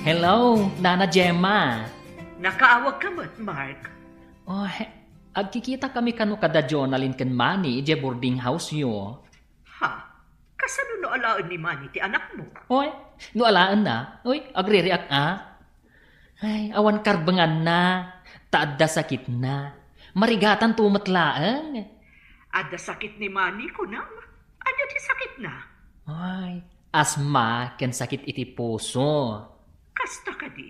Hello, Nana Gemma. Nakaawag ka mat, Mark. Oh, agkikita kami kano kada Jonalyn ken Manny ije boarding house yo. Ha? Kasano no alaan ni Manny ti anak mo? Oy, no alaan na. Oy, agre-react Ay, awan karbangan na. Taadda sakit na. Marigatan tumatlaang. Ada sakit ni Manny ko na. Ano ti sakit na? Ay, asma ken sakit iti puso. Kasta ka di.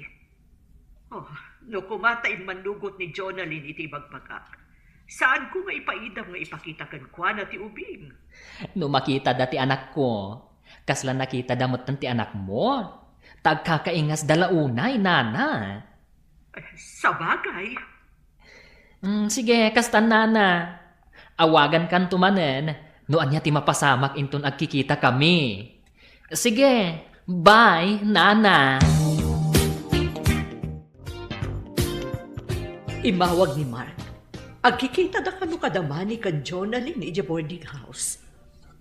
Oh, no kumatayin manlugot ni Jonalyn iti bagpagak. Saan ko nga ipaidam nga ipakita kan kwa na ti ubing? No makita dati anak ko. Kasla nakita damot ti anak mo. Tagkakaingas dalaunay, Nana. Sa bagay. Sige, kastan Nana. Awagan kan tumanen. No anya ti mapasamak inton agkikita kami. Sige, bye, Nana. Imawag ni Mark. Agkikita da kano kadamani kan Jonalyn iti boarding house.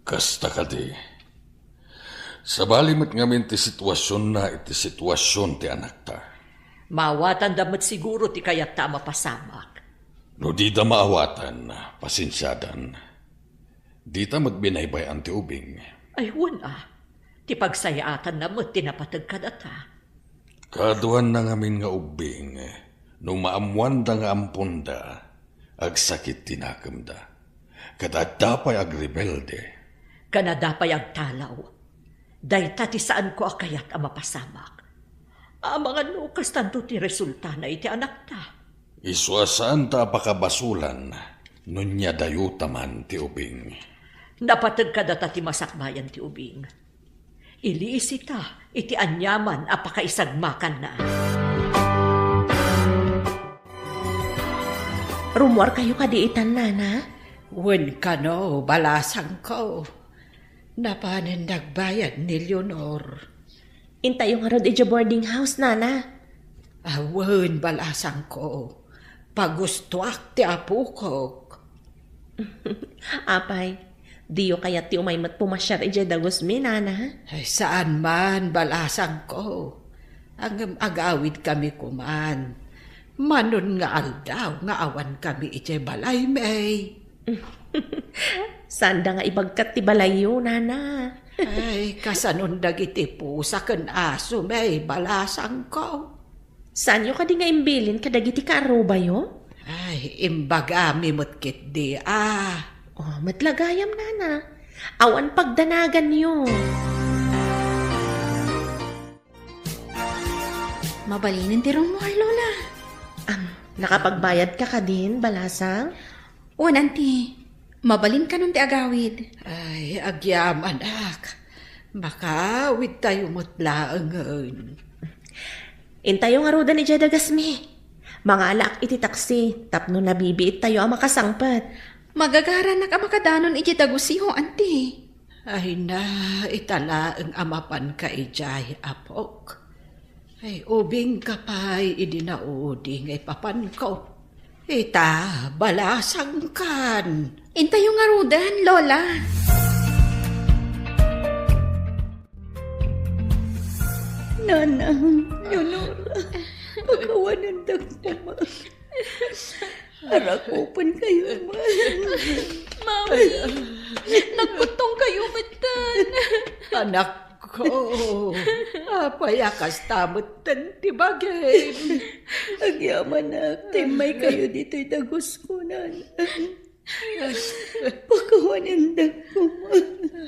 Kasta ka di. Sa balimat ngamin ti sitwasyon na iti sitwasyon ti anak ta. Mawatan damat siguro ti kayat ta mapasamak. No di da maawatan, pasensyadan. Di ta magbinaybayan ti ubing. Ay, wala. Ti pagsayaatan na mo't tinapatag ka data. Kaduan na ngamin nga ubing, nung maamuan da nga ampunda, agsakit tinakam da. Kadadapay agrebelde. Kanadapay agtalaw. Dayta ti saan ko akayat ang mapasamak. Mga nukas tanto ti resulta na iti anak ta. Isuasaan ta apakabasulan, nunya dayuta man ti ubing. Napatag ka data ti masakbayan ti ubing. Iliisita, iti anyaman apakaisagmakan na. Rumor kayo kadiitan, Nana? Wen ka no, balasang ko. Napanin nagbayad ni Leonor. Intayo nga rod iti boarding house, Nana. Awen, balasang ko. Pagustuak ti apukok. Apay, diyo kaya ti umaymat pumasyar iti dagusmi, Nana. Ay, saan man, balasang ko. Ang agawid kami kuman. Manon nga aldaw, nga awan kami iti balay, may. Sanda nga ibagkat ti balayo, Nana. Ay, kasanon dagiti pusa ken aso, may balasang ko. Saan yo kadi nga imbilin kadagiti karuba yo? Ay, imbagami mo't kit di Oh, matlagayam, Nana. Awan pagdanagan yo. Mabalinin ti rumor, Lola. Nakapagbayad ka ka din, balasang? O, nanti. Mabalin ka nun ti agawid. Ay, agyam anak. Makawid tayo mutlaangan. Intayo nga roda ni Jadagasmi. Mga alak iti taksi, tapno nabibiit tayo ang makasangpat. Magagara na ka makadanon iti dagusiho, anti. Ay na, itala ang amapan ka ijay apok. Ay, ubing kapay idinauding ay papan ko. Ita, balasang kan. Intayo nga rudan, Lola. Nanang, Leonora, pagkawanan ko, ma. Harakupan kayo, ma. Mami, nagputong kayo, matan. Anak ko, payakas tamot tanti bagay. Agyaman na, timay kayo dito'y dagos ko, nanang. Pagkawanan ko, ma.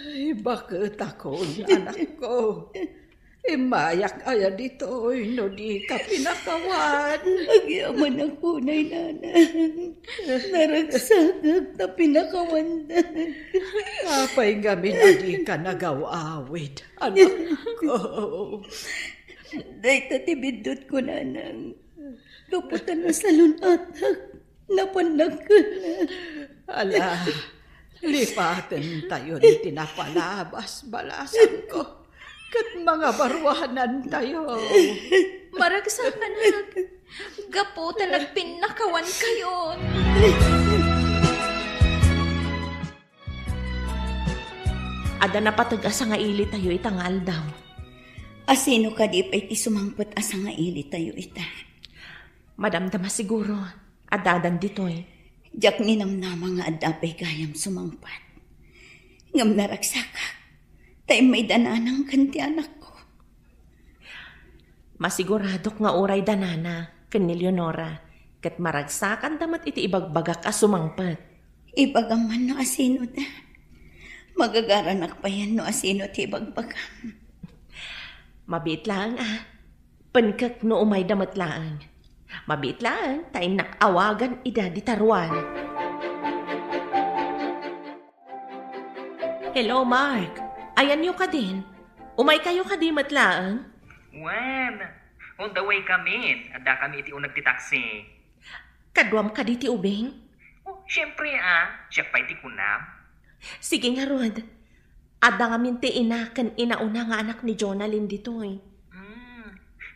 Ay, bakit ako, anak ko? Mayak aya dito, no di ka pinakawan. Agyaman ako, nay nanang. Naragsagag na pinakawandan. Apay gamin na di ka nagawawid, anak ko. Day tatibidot ko, nanang. Kaputan na sa lunatak. Napanag ka na. Ala, lipatin tayo ni tinapalabas, balasan ko. Kat mga barwanan tayo. Maragsak, anak. Gaputan nagpinakawan kayo. Ada na patag-asa nga ili tayo itangal daw. Asino ka di pa iti sumangpot asa nga ili tayo ita. Madamdama siguro. Adadan dito'y. Diyak ninamnama nga adapay kayam sumangpat. Ngam naragsakak. Tay may dananang kanti anak ko. Masiguradok nga oray danana, ken ni Leonora, ket maragsakan damat iti ibagbagak a sumangpat. Ibagam man no asino da. Magagaranak pa yan no asino ti ibagbagam. Mabit lang Pankak no umay damat lang. Mabit lang, tay nakawagan ida di taruan. Hello, Mark. Ayan nyo ka din. Umay kayo ka di matlaang. Wen, on the way kami. Ada kami iti unag ti taxi. Kadwam ka di ti ubing. Oh, syempre siya pa iti kunam. Sige nga, Rod. Ada nga minti kan inauna nga anak ni Jonalyn ditoy.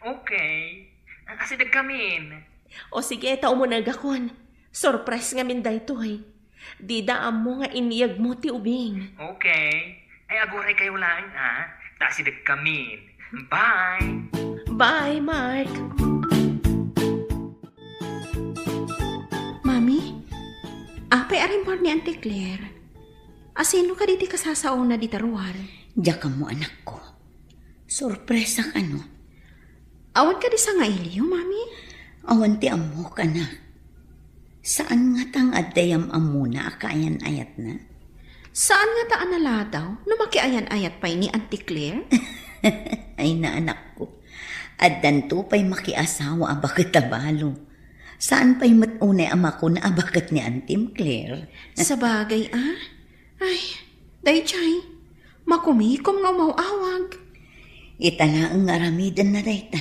Okay. Asidag kami. O sige, tao mo nagakon. Surprise nga min daytoy. Di daam mo nga iniyag mo ti ubing. Okay. Ay aguray kayo lang Asidag kami. Bye! Bye, Mark. Mami, apay arimpor ni Auntie Claire. Asino ka diti kasasauna di taruar? Diyak mo anak ko. Sorpresa ka no. Awan ka di sa nga iliyo, Mami? Awan ti amo ka na. Saan nga tang addayam amo na akayan ayat na? Saan nga taan naladaw? Numakiayan-ayat pa ni Auntie Claire? Ay na anak ko. At danto pa'y makiasawa abakit tabalo. Saan pa'y matunay ama ko na abakit ni Auntie Claire? Sa bagay, ah? Ay, dayjay, makumikom nga umawawag. Itala ang aramidan na dayta.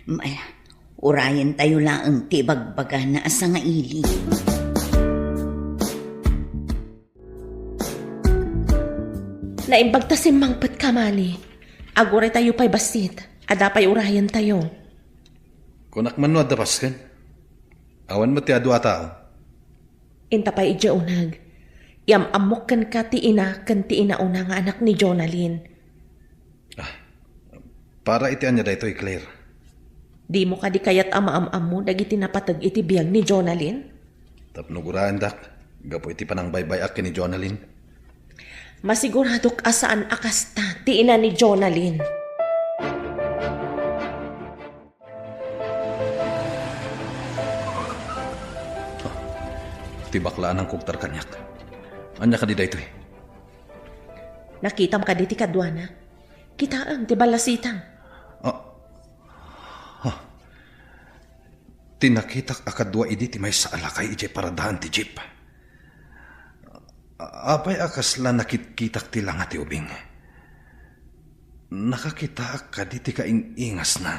Maya, urayan tayo laang tibagbaga na asa nga ili. Naimbag ta si Mangpat Kamali. Agure tayo pa'y basit. Ada pa'y urayan tayo. Kunak man no adapas kan. Awan mo ti adu atao. Inta pa'y idya unag. Amok kan ka ti ina una nga anak ni Jonalyn. Para iti anya daytoy Claire. Di mo ka di kayat ama-am mo dagiti napatag iti biyag ni Jonalyn? Tapno guraan dak. Gapo iti panang baybay ak ni Jonalyn. Masiguradok asaan akasta ti ina ni Jonalyn. Ti baklaan ang kuktar kanyak. Anya ka di daytoy. Nakitam ka di ti kadwana. Kitaang ti balasitang. Tinakitak akadwa idi ti may sa alakay ije paradahan ti jeep. Apay akasla nakitkitak ti langa ti ubing. Nakakita ka di ti kaingas na.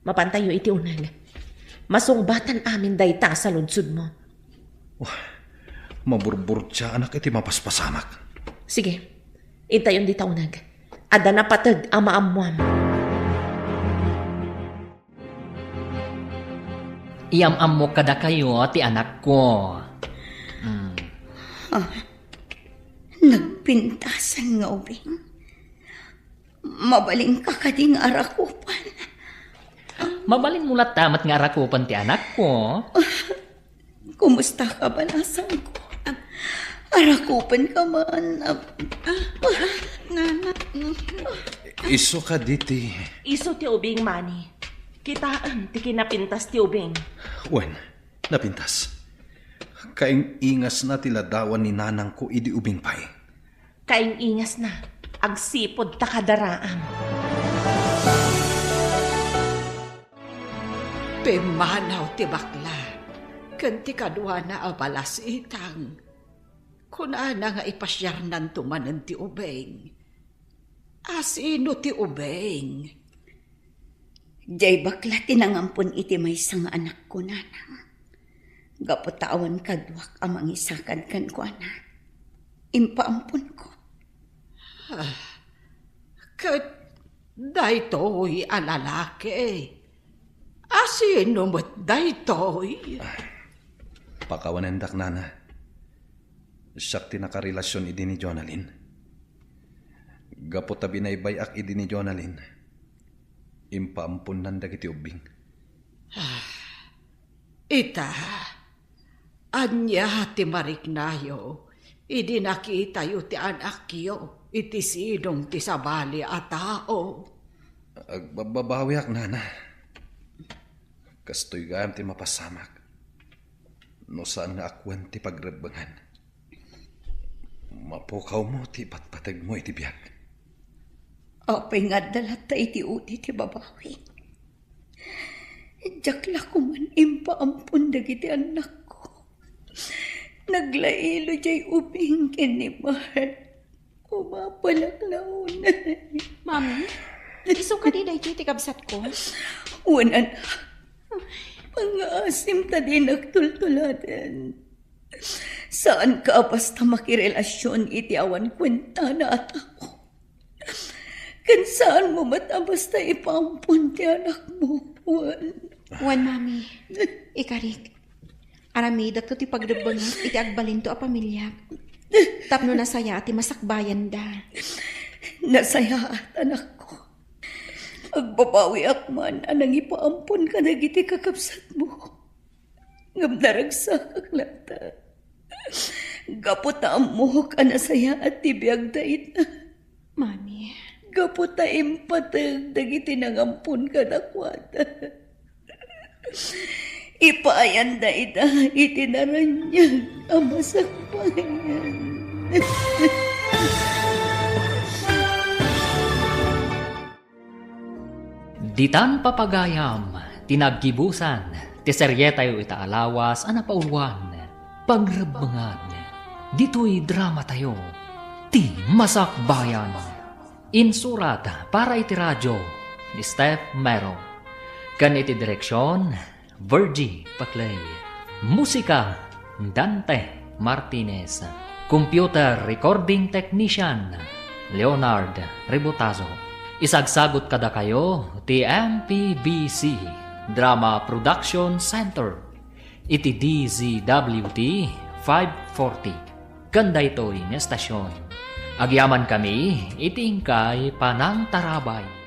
Mapantayo iti unag. Masungbatan amin dayta sa lunsud mo. Maburbur siya anak iti mapaspasamak. Sige, intayon di taunag. Ada na patag ama-amuam. Iam-am mo kada kayo, ti anak ko. Nagpintasan nga ubing. Mabaling ka kading arakupan. Mabalin mo tamat nga arakupan ti anak ko. Kumusta ka, balasan ko? Arakupan ka man. Iso ka diti. Iso ti ubing mani. Kitaan ti kinapintas ti ubing. Wen, napintas. Kaing ingas na tiladawan ni nanang ko idi ubing pay. Kaing ingas na. Agsipod ta kadaraan. Pemanaw ti bakla. Kanti kadwa na abalas itang. Kunana nga ipasyar nan tumanan ti ubeng. Asino ti ubeng? Jay bakla tinangampon iti may sang anak ko, nanang. Gaputawan kadwak amang isakan kan ko, anak. Impaampon ko. Kat daytoy alalaki. Asino mo't daytoy? Pakawanendak nana. Siyak tinakarelasyon idi ni Jonalyn. Gapot tabi na ibayak idi ni Jonalyn. Impaampun nanda kiti ubing. Ita, anya ti mariknayo, idi nakita yu ti anak yo, iti sinong ti sabali a tao. Agbabawiak nana. Kastoy gayam ti mapasamak. No saan nga akwan ti pagrebangan. Mapukaw mo ti patpatag mo iti biyak. Apay nga dalata iti uti ti babawi. Jakla ko man impaampun dagiti anak ko. Naglailo jay ubing kinimar. Umapalaklaon. Mami, iso ka di dahi ti kabsat ko? Unan, pang-asim ta din nagtultuladan. Saan ka basta makirelasyon iti awan kwenta na atako? Kan saan mo basta ipampun ti anak mo, Wan, mami. Ikarik. Aramida to ti pagrebangat iti agbalin to a pamilya. Tapno nasaya ti masakbayan da. Nasaya at anak ko. Agbabawi akman anang ipaampun ka dagiti kakapsat mo. Ngamdaragsak lata. Gaputa mo ka nasaya at tibiyag dait na. Mami. Gaputa impatag dagiti nangampun ka dakwata. Ipaayan da ita itinaranyag ang masakbayan. Ditan papagayam, tinaggibusan, ti seryetayo itaalawas, anapaulwan, pagrabbangan. Dito'y drama tayo, ti Masakbayan. Insurat para iti radyo, ni Steph Mero. Kan iti direksyon, Virgie Paclay. Musika, Dante Martinez. Computer Recording Technician, Leonard Ributazo. Isagsagot kada kayo, ti MPBC Drama Production Center. Iti DZWT 540. Kanda ito'y estasyon. Agyaman kami, iti ingkay panang tarabay.